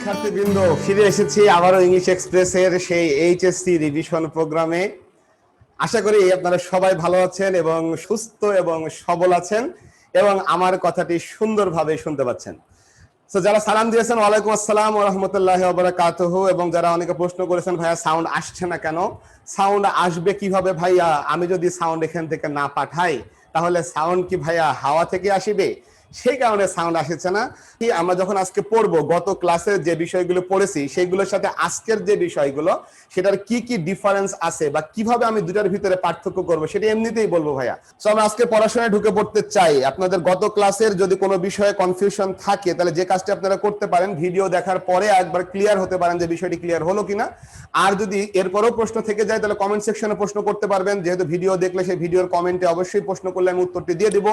শিক্ষার্থীবৃন্দ, ফিরে এসেছি আবারও ইংলিশ এক্সপ্রেসের সেই এইচএসসি রিভিশন প্রোগ্রামে। আশা করি আপনারা সবাই ভালো আছেন এবং সুস্থ এবং সবল আছেন এবং আমার কথাটি সুন্দরভাবে শুনতে পাচ্ছেন। তো যারা সালাম দিয়েছেন, ওয়ালাইকুম আসসালাম ওয়া রাহমাতুল্লাহি ওয়া বারাকাতুহু। এবং যারা অনেকে প্রশ্ন করেছেন, ভাইয়া সাউন্ড আসছে না কেন, সাউন্ড আসবে কিভাবে ভাইয়া, আমি যদি সাউন্ড এখান থেকে না পাঠাই তাহলে সাউন্ড কি ভাইয়া হাওয়া থেকে আসবে? সেই কারণে সাউন্ড আসছে না। কি আমরা যখন আজকে পড়বো, গত ক্লাসে যে বিষয়গুলো পড়েছি সেগুলোর সাথে আজকের যে বিষয়গুলো, সেটার কি কি ডিফারেন্স আছে বা কিভাবে আমি দুটার ভিতরে পার্থক্য করব সেটা এমনিতেই বলবো ভাইয়া। সো আমরা আজকে পড়াশোনায় ঢুকে পড়তে চাই। আপনাদের গত ক্লাসের যদি কোনো বিষয়ে কনফিউশন থাকে তাহলে যে কাজটি আপনারা করতে পারেন, ভিডিও দেখার পরে একবার ক্লিয়ার হতে পারেন যে বিষয়টি ক্লিয়ার হলো কিনা। আর যদি এরপরও প্রশ্ন থেকে যায় তাহলে কমেন্ট সেকশনে প্রশ্ন করতে পারবেন। যেহেতু ভিডিও দেখলে সেই ভিডিওর কমেন্টে অবশ্যই প্রশ্ন করলে আমি উত্তরটি দিয়ে দিব।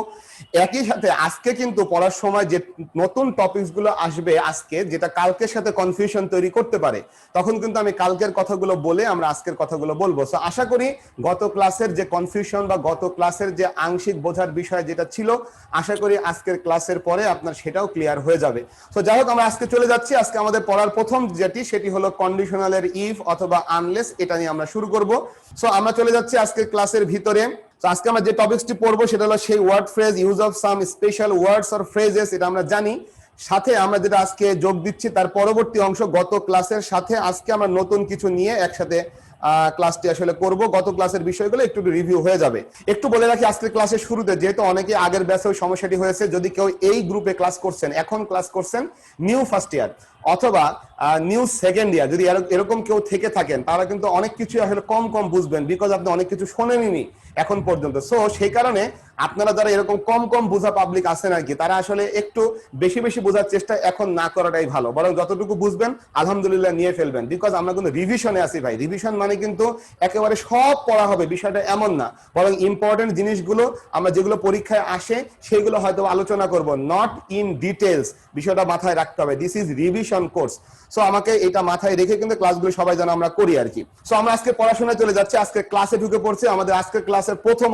একই সাথে আজকে কিন্তু পড়ার সময় যে নতুন টপিকস গুলো আসবে আজকে, যেটা কালকের সাথে কনফিউশন তৈরি করতে পারে, তখন কিন্তু আমি কালকের কথাগুলো বলে আমরা আজকের কথাগুলো বলবো। সো আশা করি গত ক্লাসের যে কনফিউশন বা গত ক্লাসের যে আংশিক বোঝার বিষয় যেটা ছিল, আশা করি আজকের ক্লাসের পরে আপনার সেটাও ক্লিয়ার হয়ে যাবে। তো যাই হোক, আমরা আজকে চলে যাচ্ছি। আজকে আমাদের পড়ার প্রথম যেটি, সেটি হলো কন্ডিশনালের ইফ অথবা আনলেস। এটা নিয়ে আমরা শুরু করব। সো আমরা চলে যাচ্ছি আজকের ক্লাসের ভিতরে। তো আজকে আমরা যে টপিকসটি পড়বো সেটা হলো সেই word phrase, use of some special words or phrases. এটা আমরা জানি। সাথে আমরা যেটা আজকে যোগ দিচ্ছি তার পরবর্তী অংশ, গত ক্লাসের সাথে আজকে আমরা নতুন কিছু নিয়ে একসাথে ক্লাসটি আসলে করব। গত ক্লাসের বিষয়গুলো একটু রিভিউ হয়ে যাবে। একটু বলে রাখি, আজকের ক্লাসের শুরুতে যেহেতু অনেকে আগের ব্যাচেও সমস্যাটি হয়েছে, যদি কেউ এই গ্রুপে ক্লাস করছেন, এখন ক্লাস করছেন নিউ ফার্স্ট ইয়ার অথবা নিউ সেকেন্ড ইয়ার, যদি এরকম কেউ থেকে থাকেন, তারা কিন্তু অনেক কিছু আসলে কম কম বুঝবেন, বিকজ আপনি অনেক কিছু শোনেননি এখন পর্যন্ত। সো সেই কারণে আপনারা যারা এরকম কম কম বোঝা পাবলিক আছেন আর কি, তারা আসলে একটু বেশি বেশি বোঝার চেষ্টা এখন না করাটাই ভালো, বরং যতটুকু বুঝবেন আলহামদুলিল্লাহ নিয়ে ফেলবেন। বিকজ আমরা কিন্তু রিভিশনে আছি ভাই। রিভিশন মানে কিন্তু একেবারে সব পড়া হবে বিষয়টা এমন না, বরং ইম্পর্টেন্ট জিনিসগুলো আমরা যেগুলো পরীক্ষায় আসে সেগুলো হয়তো আলোচনা করব, নট ইন ডিটেলস। বিষয়টা মাথায় রাখতে হবে, this is revision course. So আমাকে এটা মাথায় রেখে কিন্তু ক্লাসগুলো সবাই যেন আমরা করি আর কি। সো আমরা আজকে পড়াশোনায় চলে যাচ্ছি, আজকে ক্লাসে ঢুকে পড়ছি। আমাদের আজকের ক্লাসের প্রথম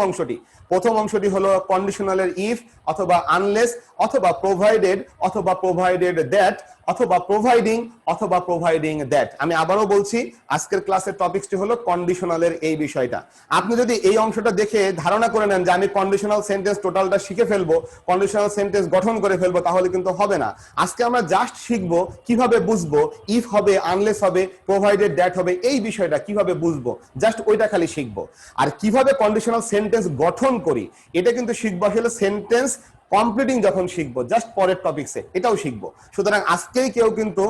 অংশটি হলো কন্ডিশনালের ইফ অথবা আনলেস অথবা প্রোভাইডেড অথবা প্রোভাইডেড দ্যাট অথবা প্রোভাইডিং দ্যাট। আমি আবারও বলছি, আজকের ক্লাসের টপিকসটি হলো কন্ডিশনালের এই বিষয়টা। আপনি যদি এই অংশটা দেখে ধারণা করে নেন যে আমি কন্ডিশনাল সেন্টেন্স টোটালটা শিখে ফেলবো, কন্ডিশনাল সেন্টেন্স গঠন করে ফেলবো, তাহলে কিন্তু হবে না। আজকে আমরা জাস্ট শিখবো কিভাবে বুঝবো ইফ হবে, আনলেস হবে, প্রোভাইডেড দ্যাট হবে, এই বিষয়টা কিভাবে বুঝবো, জাস্ট ওইটা খালি শিখবো। আর কিভাবে কন্ডিশনাল সেন্টেন্স গঠন করি এটা কিন্তু শিখবো আসলে সেন্টেন্স কমপ্লিটিং যখন শিখবো, জাস্ট পরের টপিকসে এটাও শিখবো। সুতরাং আজকেই কেউ কিন্তু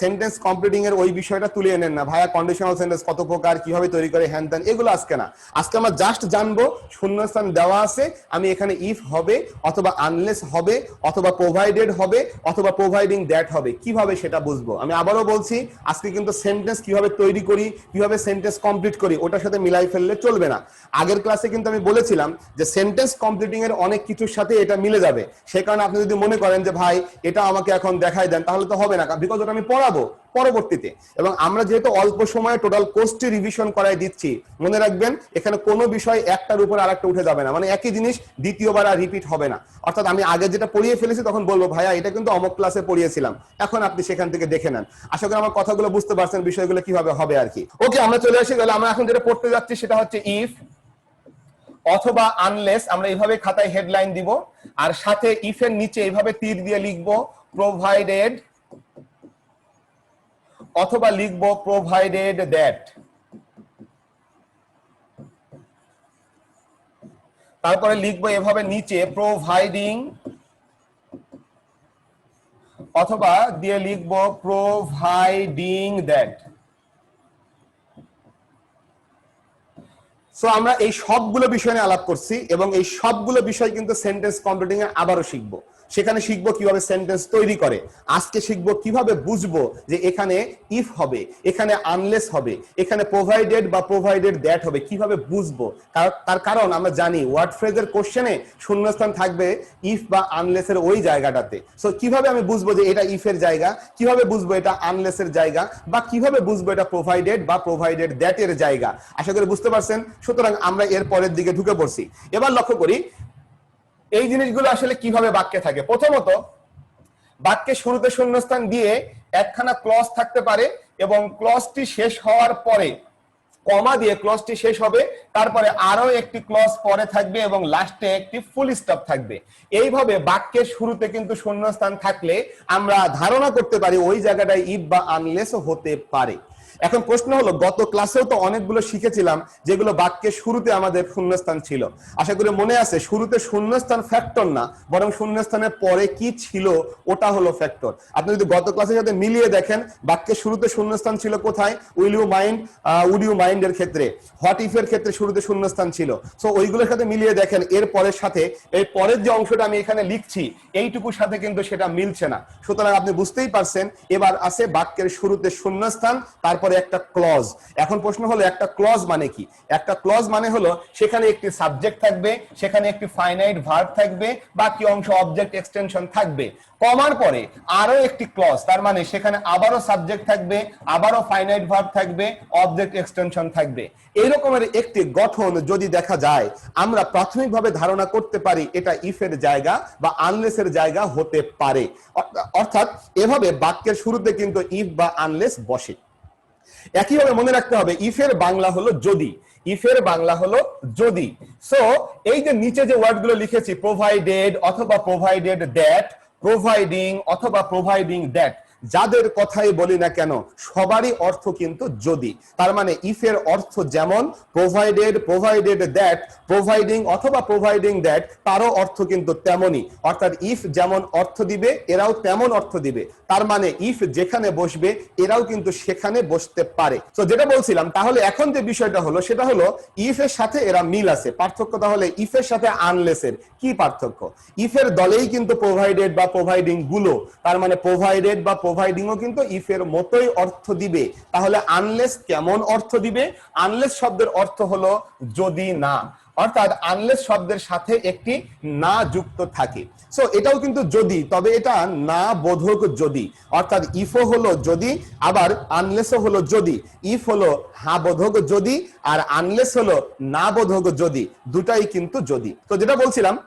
সেন্টেন্স কমপ্লিটিং এর ওই বিষয়টা তুলে এনেন না, ভাইয়া কন্ডিশনাল সেন্টেন্স কত প্রকার, কিভাবে তৈরি করে, হ্যান ত্যান, এগুলো আজকে না। আজকে আমরা জাস্ট জানবো শূন্যস্থান দেওয়া আছে, আমি এখানে ইফ হবে অথবা আনলেস হবে অথবা প্রোভাইডেড হবে অথবা প্রোভাইডিং দ্যাট হবে, কিভাবে সেটা বুঝবো। আমি আবারও বলছি, আজকে কিন্তু সেন্টেন্স কিভাবে তৈরি করি, কিভাবে সেন্টেন্স কমপ্লিট করি ওটার সাথে মিলাই ফেললে চলবে না। আগের ক্লাসে কিন্তু আমি বলেছিলাম যে সেন্টেন্স কমপ্লিটিং এর অনেক কিছুর সাথে এটা মিলে যাবে। সেই কারণে আপনি যদি মনে করেন যে ভাই এটা আমাকে এখন দেখাই দেন, তাহলে তো হবে না, বিকজ ওটা আমি পড়াবো পরবর্তীতে। এবং আমরা যেহেতু অল্প সময়ে টোটাল কোর্সটি রিভিশন করাই দিচ্ছি, মনে রাখবেন এখানে কোনো বিষয় একটার উপর আরেকটা উঠে যাবে না, মানে একই জিনিস দ্বিতীয়বার আর রিপিট হবে না। অর্থাৎ আমি আগে যেটা পড়িয়ে ফেলেছি তখন বলবো ভাইয়া এটা কিন্তু অমুক ক্লাসে পড়িয়েছিলাম, এখন আপনি সেখান থেকে দেখে নেন। আশা করি আমার কথাগুলো বুঝতে পারছেন, বিষয়গুলো কিভাবে হবে আর কি। ওকে, আমরা চলে আসি। তাহলে আমরা এখন যেটা পড়তে যাচ্ছি সেটা হচ্ছে ইফ অথবা আনলেস। আমরা এইভাবে খাতায় হেডলাইন দিব, আর সাথে ইফ এর নিচে এইভাবে তীর দিয়ে লিখবো প্রোভাইডেড অথবা লিখবো প্রোভাইডেড দ্যাট। তারপরে লিখবো এভাবে নিচে প্রোভাইডিং অথবা দিয়ে লিখবো প্রোভাইডিং দ্যাট। সো আমরা এই সবগুলো বিষয় নিয়ে আলাপ করছি এবং এই সবগুলো বিষয় কিন্তু সেন্টেন্স কমপ্লিটিং এ আবারও শিখবো। সেখানে শিখবো কিভাবে সেন্টেন্স তৈরি করে, আজকে শিখবো কিভাবে বুঝবো যে এখানে ইফ হবে, এখানে আনলেস হবে, এখানে প্রোভাইডেড বা প্রোভাইডেড দ্যাট হবে, কিভাবে বুঝবো। তার কারণ আমরা জানি ওয়ার্ড ফ্রেজের কোশ্চেনে শূন্যস্থান থাকবে ইফ বা আনলেস এর ওই জায়গাটাতে। সো কিভাবে আমি বুঝবো যে এটা ইফ এর জায়গা, কিভাবে বুঝবো এটা আনলেস এর জায়গা, বা কিভাবে বুঝবো এটা প্রোভাইডেড বা প্রোভাইডেড দ্যাট এর জায়গা। আশা করি বুঝতে পারছেন। সুতরাং আমরা এর পরের দিকে ঢুকে পড়ছি। এবার লক্ষ্য করি এই জিনিসগুলো আসলে কিভাবে বাক্যে থাকে। প্রথমত, বাক্যে শুরুতে শূন্যস্থান দিয়ে একখানা ক্লজ থাকতে পারে এবং ক্লজটি শেষ হওয়ার পরে কমা দিয়ে ক্লজটি শেষ হবে, তারপরে আরো একটি ক্লজ পরে থাকবে এবং লাস্টে একটি ফুল স্টপ থাকবে। এইভাবে বাক্যের শুরুতে কিন্তু শূন্যস্থান থাকলে আমরা ধারণা করতে পারি ওই জায়গাটায় ইফ বা আনলেস হতে পারে। এখন প্রশ্ন হলো, গত ক্লাসেও তো অনেকগুলো শিখেছিলাম যেগুলো বাক্যের শুরুতে আমাদের শূন্যস্থান ছিল। আশা করি মনে আছে, শুরুতে শূন্যস্থান ফ্যাক্টর না, বরং শূন্যস্থানের পরে কি ছিল ওটা হলো ফ্যাক্টর। আপনি যদি গত ক্লাসের সাথে মিলিয়ে দেখেন, বাক্যের শুরুতে শূন্যস্থান ছিল কোথায়? Will you mind, would you mind এর ক্ষেত্রে, হোয়াট ইফ এর ক্ষেত্রে শুরুতে শূন্যস্থান ছিল। সো ওইগুলোর সাথে মিলিয়ে দেখেন, এর পরের সাথে এই পরের যে অংশটা আমি এখানে লিখছি এইটুকুর সাথে কিন্তু সেটা মিলছে না। সুতরাং আপনি বুঝতেই পারছেন এবার আছে বাক্যের শুরুতে শূন্যস্থান, তারপরে একটা ক্লজ। এখন প্রশ্ন হলো, একটা ক্লজ মানে কি? একটা ক্লজ মানে হলো সেখানে একটি সাবজেক্ট থাকবে, সেখানে একটি ফাইনাইট ভার্ব থাকবে, বাকি অংশ অবজেক্ট এক্সটেনশন থাকবে। কমার পরে আরো একটি ক্লজ, তার মানে সেখানে আবারও সাবজেক্ট থাকবে, আবারও ফাইনাইট ভার্ব থাকবে, অবজেক্ট এক্সটেনশন থাকবে। এই রকমের একটি গঠন যদি দেখা যায়, আমরা প্রাথমিকভাবে ধারণা করতে পারি এটা ইফের জায়গা বা আনলেসের জায়গা হতে পারে। অর্থাৎ এভাবে বাক্যের শুরুতে কিন্তু ইফ বা আনলেস বসে। একইভাবে মনে রাখতে হবে, ইফের বাংলা হলো যদি, ইফের বাংলা হলো যদি। সো এই যে নিচে যে ওয়ার্ডগুলো লিখেছি, প্রোভাইডেড অথবা প্রোভাইডেড দ্যাট, প্রোভাইডিং অথবা প্রোভাইডিং দ্যাট, যাদের কথাই বলি না কেন সবারই অর্থ কিন্তু যদি। তার মানে ইফের অর্থ যেমন প্রোভাইডেড, প্রোভাইডেড দ্যাট, প্রোভাইডিং অথবা প্রোভাইডিং দ্যাট, তারও অর্থ কিন্তু তেমনই। অর্থাৎ ইফ যেমন অর্থ দিবে এরাও তেমন অর্থ দিবে। তার মানে ইফ যেখানে বসবে এরাও কিন্তু সেখানে বসতে পারে। তো যেটা বলছিলাম, তাহলে এখন যে বিষয়টা হলো সেটা হলো ইফ এর সাথে এরা মিল আছে। পার্থক্য তাহলে ইফের সাথে আনলেসের কি পার্থক্য? ইফের দলেই কিন্তু প্রোভাইডেড বা প্রোভাইডিং গুলো, তার মানে প্রোভাইডেড বা প্রোভাইডিংও কিন্তু ইফের মতোই অর্থ দিবে। তাহলে আনলেস কেমন অর্থ দিবে? আনলেস শব্দের অর্থ হলো যদি না, অর্থাৎ আনলেস শব্দের সাথে একটি না যুক্ত থাকে। সো এটাও কিন্তু যদি, তবে এটা না বোধক যদি। অর্থাৎ ইফও হলো যদি, আবার আনলেসও হলো যদি। ইফ হলো হ্যাঁ বোধক যদি, আর আনলেস হলো না বোধক যদি। দুটাই কিন্তু যদি। তো যেটা বলছিলাম,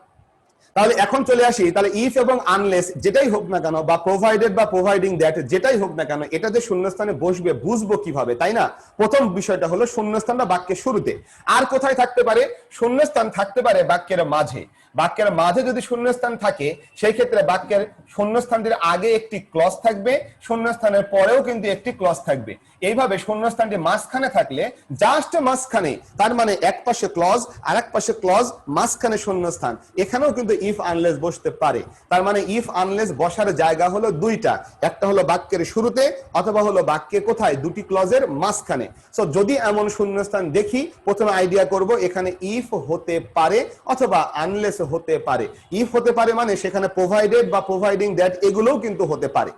তাহলে এখন চলে আসি, তাহলে ইফ এবং আনলেস যেটাই হোক না কেন, বা প্রোভাইডেড বা প্রোভাইডিং দ্যাট যেটাই হোক না কেন, এটা যে শূন্যস্থানে বসবে বুঝবো কিভাবে, তাই না? প্রথম বিষয়টা হলো শূন্যস্থানটা বাক্যের শুরুতে। আর কোথায় থাকতে পারে? শূন্যস্থান থাকতে পারে বাক্যের মাঝে। বাক্যের মাঝে যদি শূন্যস্থান থাকে, সেই ক্ষেত্রে বাক্যের শূন্যস্থানটির আগে একটি ক্লজ থাকবে, শূন্যস্থানের পরেও কিন্তু একটি ক্লজ থাকবে। এইভাবে শূন্যস্থানটি মাঝখানে থাকলে, জাস্ট মাঝখানে, তার মানে এক পাশে ক্লজ আর এক পাশে ক্লজ, মাঝখানে শূন্যস্থান, এখানেও কিন্তু ইফ আনলেস বসতে পারে। তার মানে ইফ আনলেস বসার জায়গা হলো দুইটা, একটা হলো বাক্যের শুরুতে অথবা হলো বাক্যে কোথায়? দুটি ক্লজের মাঝখানে। সো যদি এমন শূন্যস্থান দেখি, প্রথমে আইডিয়া করব এখানে ইফ হতে পারে অথবা আনলেস হতে পারে। ইফ হতে পারে মানে সেখানে প্রোভাইডেড বা প্রোভাইডিং দ্যাট এগুলোও কিন্তু হতে পারে।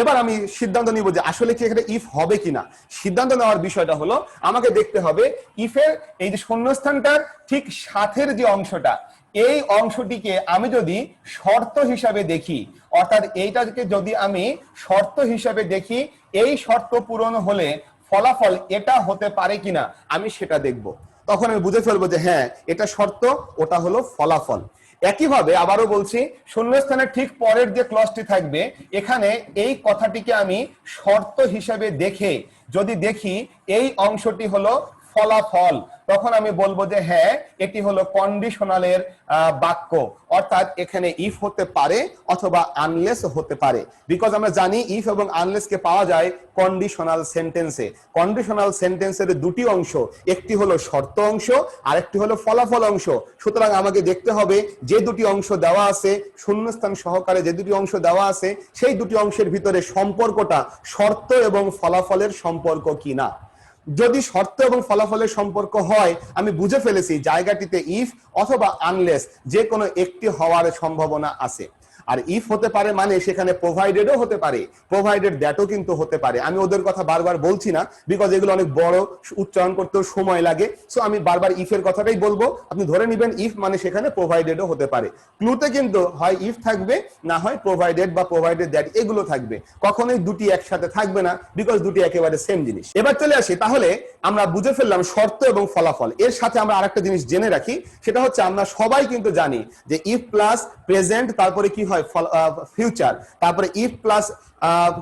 এবার আমি সিদ্ধান্ত নিব যে আসলে কি এখানে ইফ হবে কিনা। সিদ্ধান্ত নেওয়ার বিষয়টা হলো, আমাকে দেখতে হবে ইফের এই যে শূন্যস্থানটার ঠিক সাথের যে অংশটা, এই অংশটিকে আমি যদি শর্ত হিসাবে দেখি, অর্থাৎ এইটাকে যদি আমি শর্ত হিসাবে দেখি, এই শর্ত পূরণ হলে ফলাফল এটা হতে পারে কিনা আমি সেটা দেখব। তখন আমি বুঝে ফেলবো যে হ্যাঁ এটা শর্ত, ওটা হলো ফলাফল। একইভাবে আবারও বলছি, শূন্যস্থানের ঠিক পরের যে ক্লজটি থাকবে, এখানে এই কথাটিকে আমি শর্ত হিসাবে দেখে যদি দেখি এই অংশটি হলো ফলাফল, তখন আমি বলবো যে হ্যাঁ এটি হলো কন্ডিশনালের বাক্য। অর্থাৎ এখানে ইফ হতে পারে অথবা আনলেস হতে পারে। বিকজ আমরা জানি ইফ এবং আনলেস কে পাওয়া যায় কন্ডিশনাল সেন্টেন্সে। কন্ডিশনাল সেন্টেন্সের দুটি অংশ, একটি হলো শর্ত অংশ আর একটি হলো ফলাফল অংশ। সুতরাং আমাকে দেখতে হবে যে দুটি অংশ দেওয়া আছে, শূন্যস্থান সহকারে যে দুটি অংশ দেওয়া আছে, সেই দুটি অংশের ভিতরে সম্পর্কটা শর্ত এবং ফলাফলের সম্পর্ক কিনা। যদি শর্ত এবং ফলাফলের সম্পর্ক হয়, আমি বুঝে ফেলেছি জায়গাটিতে ইফ অথবা আনলেস যে কোনো একটি হওয়ার সম্ভাবনা আছে। আর ইফ হতে পারে মানে সেখানে প্রোভাইডেডও হতে পারে, প্রোভাইডেড দ্যাটও কিন্তু হতে পারে। আমি ওদের কথা বারবার বলছি না, বিকজ এগুলো অনেক বড়, উচ্চারণ করতেও সময় লাগে। সো আমি বারবার ইফের কথাটাই বলবো। আপনি ধরে নেবেন ইফ মানে সেখানে প্রোভাইডেডও হতে পারে। ক্লুতে কিন্তু হয় ইফ থাকবে, না হয় প্রোভাইডেড বা প্রোভাইডেড দ্যাট এগুলো থাকবে। কখনোই দুটি একসাথে থাকবে না, বিকজ দুটি একেবারে সেম জিনিস। এবার চলে আসি, তাহলে আমরা বুঝে ফেললাম শর্ত এবং ফলাফল। এর সাথে আমরা আরেকটা জিনিস জেনে রাখি, সেটা হচ্ছে আমরা সবাই কিন্তু জানি যে ইফ প্লাস প্রেজেন্ট তারপরে কি হয় ফিউচার, তারপরে ইফ প্লাস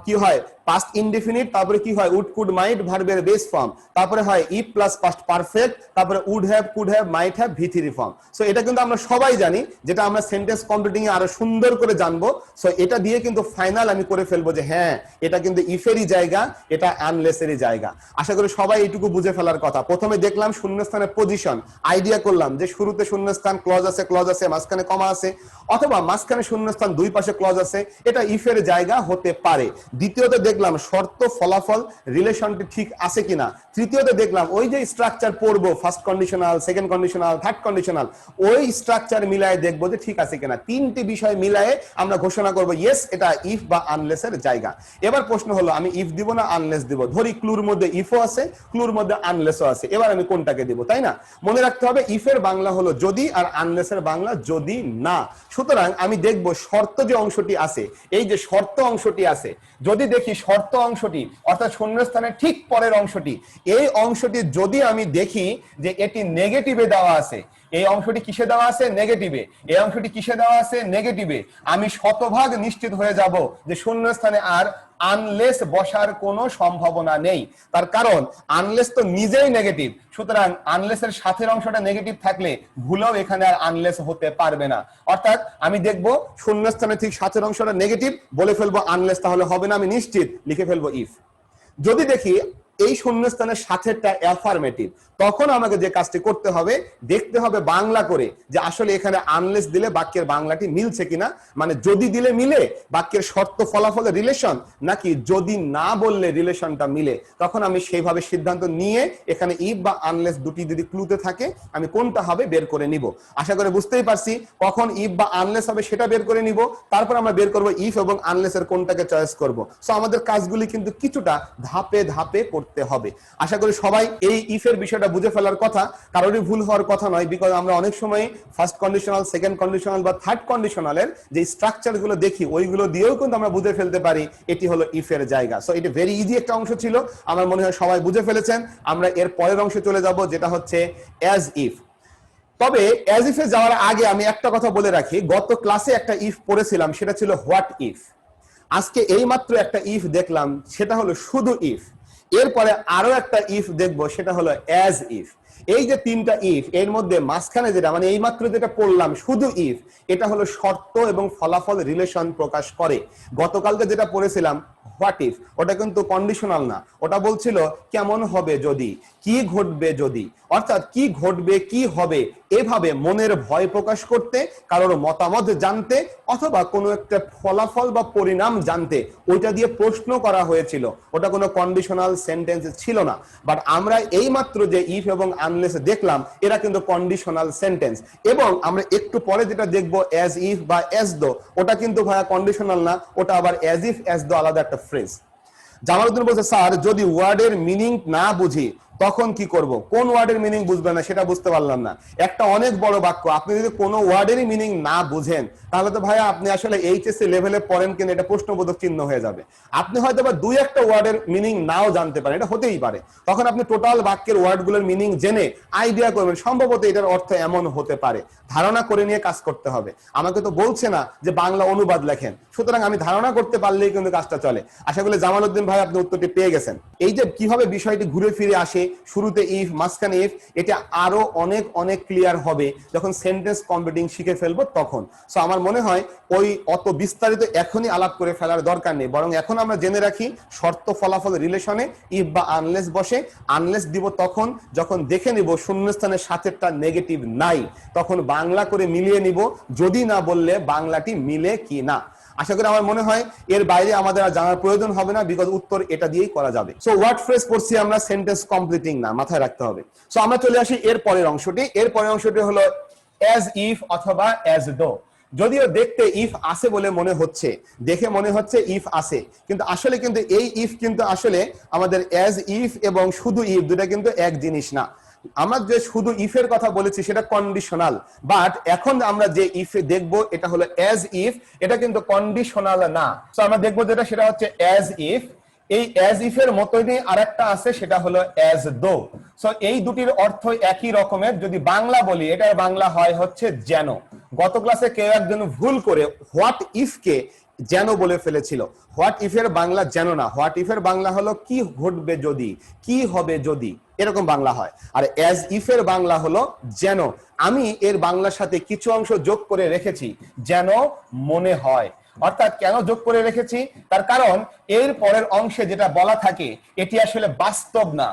কি হয় পাস্ট ইনডেফিনিট, তারপরে কি হয় উড কুড মাইট ভার্বের বেস ফর্ম, তারপরে হয় ইফ প্লাস পাস্ট পারফেক্ট, তারপরে would have could have might have V three form. So এটা কিন্তু আমরা সবাই জানি, যেটা আমরা সেন্টেন্স কমপ্লিটিং এ আরো সুন্দর করে জানবো। সো এটা দিয়ে কিন্তু ফাইনাল আমি করে ফেলবো যে হ্যাঁ এটা কিন্তু ইফেরই জায়গা, এটা আনলেসেরই জায়গা। আশা করি সবাই এইটুকু বুঝে ফেলার কথা। প্রথমে দেখলাম শূন্যস্থানের পজিশন, আইডিয়া করলাম যে শুরুতে শূন্যস্থান ক্লজ আছে, মাঝখানে কমা আছে, অথবা মাঝখানে শূন্যস্থান দুই পাশে ক্লজ আছে, এটা ইফের জায়গা হতে পারে। দ্বিতীয়তে দেখলাম শর্ত ফলাফল রিলেশনটি ঠিক আছে কিনা। তৃতীয়তে দেখলাম ওই যে স্ট্রাকচার পড়বো first conditional, second conditional, third conditional, ওই স্ট্রাকচার মিলায়ে দেখবো যে ঠিক আছে কিনা। তিনটি বিষয় মিলায়ে আমরা ঘোষণা করবো ইয়েস এটা ইফ বা আনলেসের জায়গা। এবার প্রশ্ন হলো আমি ইফ দিব না আনলেস দিব। ধরি ক্লুর মধ্যে ইফও আছে, ক্লুর মধ্যে আনলেসও আছে, এবার আমি কোনটাকে দিব, তাই না? মনে রাখতে হবে ইফের বাংলা হলো যদি, আর আনলেসের বাংলা যদি না। সুতরাং আমি দেখব শর্ত যে অংশটি আছে, এই যে শর্ত অংশটি আছে, যদি দেখি শর্ত অংশটি অর্থাৎ শূন্যস্থানের ঠিক পরের অংশটি, এই অংশটি যদি আমি দেখি যে এটি নেগেটিভে দেওয়া আছে, এই অংশটি কিসে দেওয়া আছে নেগেটিভে, এই অংশটি কিসে দেওয়া আছে নেগেটিভে, আমি শতভাগ নিশ্চিত হয়ে যাব যে শূন্যস্থানে আর আনলেস বসার কোনো সম্ভাবনা নেই। তার কারণ আনলেস তো নিজেই নেগেটিভ, সুতরাং আনলেসের সাথের অংশটা নেগেটিভ থাকলে ভুলেও এখানে আর আনলেস হতে পারবে না। অর্থাৎ আমি দেখব শূন্যস্থানে ঠিক সাথের অংশটা নেগেটিভ, বলে ফেলবো আনলেস, তাহলে হবে না, আমি নিশ্চিত লিখে ফেলবো ইফ। যদি দেখি এই শূন্যস্থানের সাথেটা অ্যাফার্মেটিভ, তখন আমাকে যে কাজটি করতে হবে দেখতে হবে বাংলা করে যে আসলে এখানে আনলেস দিলে বাক্যের বাংলাটি মিলছে কিনা, মানে যদি দিলে মিলে বাক্যের শর্ত ফলাফলের রিলেশন, নাকি যদি না বললে রিলেশনটা মিলে। তখন আমি সেইভাবে সিদ্ধান্ত নিয়ে এখানে ইফ বা আনলেস দুটি যদি ক্লুতে থাকে আমি কোনটা হবে বের করে নিব। আশা করে বুঝতেই পারছি কখন ইফ বা আনলেস হবে সেটা বের করে নিব, তারপর আমরা বের করব ইফ এবং আনলেসের কোনটাকে চয়েস করব। সো আমাদের কাজগুলি কিন্তু কিছুটা ধাপে ধাপে করতে হবে। আশা করি সবাই এই ইফের বিষয়টা বুঝে ফেলার কথা, কারোরই ভুল হওয়ার কথা নয়, বিকজ আমরা অনেক সময় ফার্স্ট কন্ডিশনাল, সেকেন্ড কন্ডিশনাল বা থার্ড কন্ডিশনালের যে স্ট্রাকচার গুলো দেখি ওইগুলো দিয়েও কিন্তু আমরা বুঝে ফেলতে পারি এটি হলো ইফের জায়গা। সো এটা ভেরি ইজি একটা অংশ ছিল, আমার মনে হয় সবাই বুঝে ফেলেছেন। আমরা এর পরের অংশে চলে যাব যেটা হচ্ছে অ্যাজ ইফ। তবে অ্যাজ ইফে যাওয়ার আগে আমি একটা কথা বলে রাখি, গত ক্লাসে একটা ইফ পড়েছিলাম, সেটা ছিল হোয়াট ইফ। আজকে এই মাত্র একটা ইফ দেখলাম, সেটা হলো শুধু ইফ। এরপরে আরো একটা ইফ দেখবো, সেটা হলো অ্যাজ ইফ। এই যে তিনটা ইফ, এর মধ্যে মাঝখানে যেটা মানে এই মাত্র যেটা পড়লাম শুধু ইফ, এটা হলো শর্ত এবং ফলাফল রিলেশন প্রকাশ করে। গতকালকে যেটা পড়েছিলাম হোয়াট ইফ, ওটা কিন্তু কন্ডিশনাল না, ওটা বলছিল কেমন হবে যদি, কি ঘটবে যদি, অর্থাৎ কি ঘটবে কি হবে এভাবে মনের ভয় প্রকাশ করতে, কারোর মতামত জানতে, অথবা কোনো একটা ফলাফল বা পরিণাম জানতে ওইটা দিয়ে প্রশ্ন করা হয়েছিল। ওটা কোনো কন্ডিশনাল সেন্টেন্স ছিল না। বাট আমরা এই মাত্র যে ইফ এবং আনলেস দেখলাম এরা কিন্তু কন্ডিশনাল সেন্টেন্স, এবং আমরা একটু পরে যেটা দেখবো অ্যাজ ইফ বা অ্যাজ দো, ওটা কিন্তু ভায়া কন্ডিশনাল না, ওটা আবার অ্যাজ ইফ অ্যাজ দো আলাদা একটা ফ্রেজ। জামালউদ্দিন বলছে স্যার যদি ওয়ার্ডের মিনিং না বুঝি তখন কি করব? কোন ওয়ার্ডের মিনিং বুঝবেন না সেটা বুঝতে পারলাম না। একটা অনেক বড় বাক্য, আপনি যদি কোনো ওয়ার্ডেরই মিনিং না বুঝেন তাহলে তো ভাইয়া আপনি আসলে এইচএসসি লেভেলে পড়েন কিনা এটা প্রশ্নবোধক চিহ্ন হয়ে যাবে। আপনি হয়তো বা দুই একটা ওয়ার্ডের মিনিং নাও জানতে পারেন, এটা হতেই পারে। তখন আপনি টোটাল বাক্যের ওয়ার্ডগুলোর মিনিং জেনে আইডিয়া করবেন সম্ভবত এটার অর্থ এমন হতে পারে। ধারণা করে নিয়ে কাজ করতে হবে। আমাকে তো বলছে না যে বাংলা অনুবাদ লেখেন, সুতরাং আমি ধারণা করতে পারলেই কিন্তু কাজটা চলে। আশা করি জামালউদ্দিন ভাই আপনি উত্তরটি পেয়ে গেছেন। এই যে কিভাবে বিষয়টি ঘুরে ফিরে আসে, শুরুতে ইফ মাঝখানে ইফ, এটা আরো অনেক অনেক ক্লিয়ার হবে যখন সেন্টেন্স কমপ্লিটিং শিখে ফেলবো তখন। সো আমার মনে হয় ওই অত বিস্তারিত এখনই আলাপ করে ফেলার দরকার নেই, বরং এখন আমরা জেনে রাখি শর্ত ফলাফল রিলেশনে ইফ বা আনলেস বসে। আনলেস দিব তখন যখন দেখে নিব শূন্যস্থানের সাথেটা নেগেটিভ নাই, তখন বাংলা করে মিলিয়ে নিব যদি না বললে বাংলাটি মিলে কি না। আশা করি আমার মনে হয় এর বাইরে আমাদের আর জানার প্রয়োজন হবে না, বিকজ উত্তর এটা দিয়েই করা যাবে। সো ওয়ার্ড ফ্রেজ পড়ছি আমরা, সেন্টেন্স কমপ্লিটিং না, মাথায় রাখতে হবে। সো আমরা চলে আসি এর পরের অংশটি। এর পরের অংশটি হলো অ্যাজ ইফ অথবা অ্যাজ দো। যদিও দেখতে ইফ আছে বলে মনে হচ্ছে, দেখে মনে হচ্ছে ইফ আছে, কিন্তু আসলে কিন্তু এই ইফ কিন্তু আসলে আমাদের অ্যাজ ইফ এবং শুধু ইফ দুটা কিন্তু এক জিনিস না। আমরা যে শুধু ইফের কথা বলেছি সেটা কন্ডিশনাল, বাট এখন আমরা যে ইফ দেখবো এটা হলো অ্যাজ ইফ, এটা কিন্তু কন্ডিশনাল না। তো আমরা দেখবো যেটা সেটা হচ্ছে অ্যাজ ইফ। এই অ্যাজ ইফ এর মতই আরেকটা আছে, সেটা হলো অ্যাজ দো। সো এই দুটির অর্থ একই রকমের। যদি বাংলা বলি, এটার বাংলা হয় হচ্ছে যেন। গত ক্লাসে কেউ একজন ভুল করে হোয়াট ইফ কে যেন বলে ফেলেছিল। হোয়াট ইফ এর বাংলা যেন না, হোয়াট ইফ এর বাংলা হলো কি ঘটবে যদি, কি হবে যদি, এরকম বাংলা হয়। আর অ্যাজ ইফ এর বাংলা হলো যেন। আমি এর বাংলার সাথে কিছু অংশ যোগ করে রেখেছি, যেন মনে হয়। অর্থাৎ কেন যোগ করে রেখেছি, তার কারণ এর পরের অংশে যেটা বলা থাকে এটি আসলে বাস্তব না,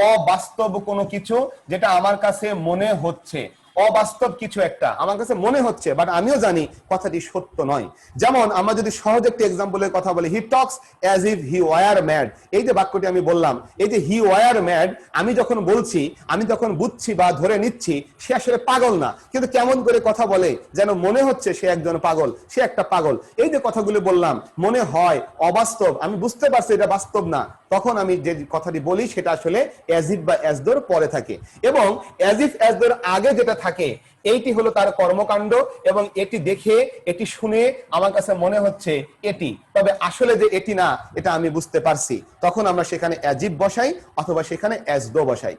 অবাস্তব কোনো কিছু, যেটা আমার কাছে মনে হচ্ছে, অবাস্তব কিছু একটা আমার কাছে মনে হচ্ছে, বাট আমিও জানি কথাটি সত্য নয়। যেমন আমরা যদি সহজ একটি এক্সাম্পলের কথা বলি, he talks as if he were mad. এই যে বাক্যটি আমি বললাম, এই যে হি ওয়ার ম্যাড, আমি যখন বলছি, আমি তখন বুঝছি বা ধরে নিচ্ছি সে আসলে পাগল না, কিন্তু কেমন করে কথা বলে যেন মনে হচ্ছে সে একজন পাগল, সে একটা পাগল। এই যে কথাগুলো বললাম, মনে হয় অবাস্তব, আমি বুঝতে পারছি এটা বাস্তব না, তখন আমি যে কথাটি বলি সেটা আসলে অ্যাজ ইফ বা অ্যাজ দোর পরে থাকে। এবং অ্যাজ ইফ অ্যাজ দোর আগে যেটা থাকে এইটি হলো তার কর্মকাণ্ড, এবং এটি দেখে, এটি শুনে আমার কাছে মনে হচ্ছে এটি, তবে আসলে যে এটি না, এটা আমি বুঝতে পারছি। তখন আমরা সেখানে অ্যাজ ইফ বসাই অথবা সেখানে অ্যাজ দো বসাই।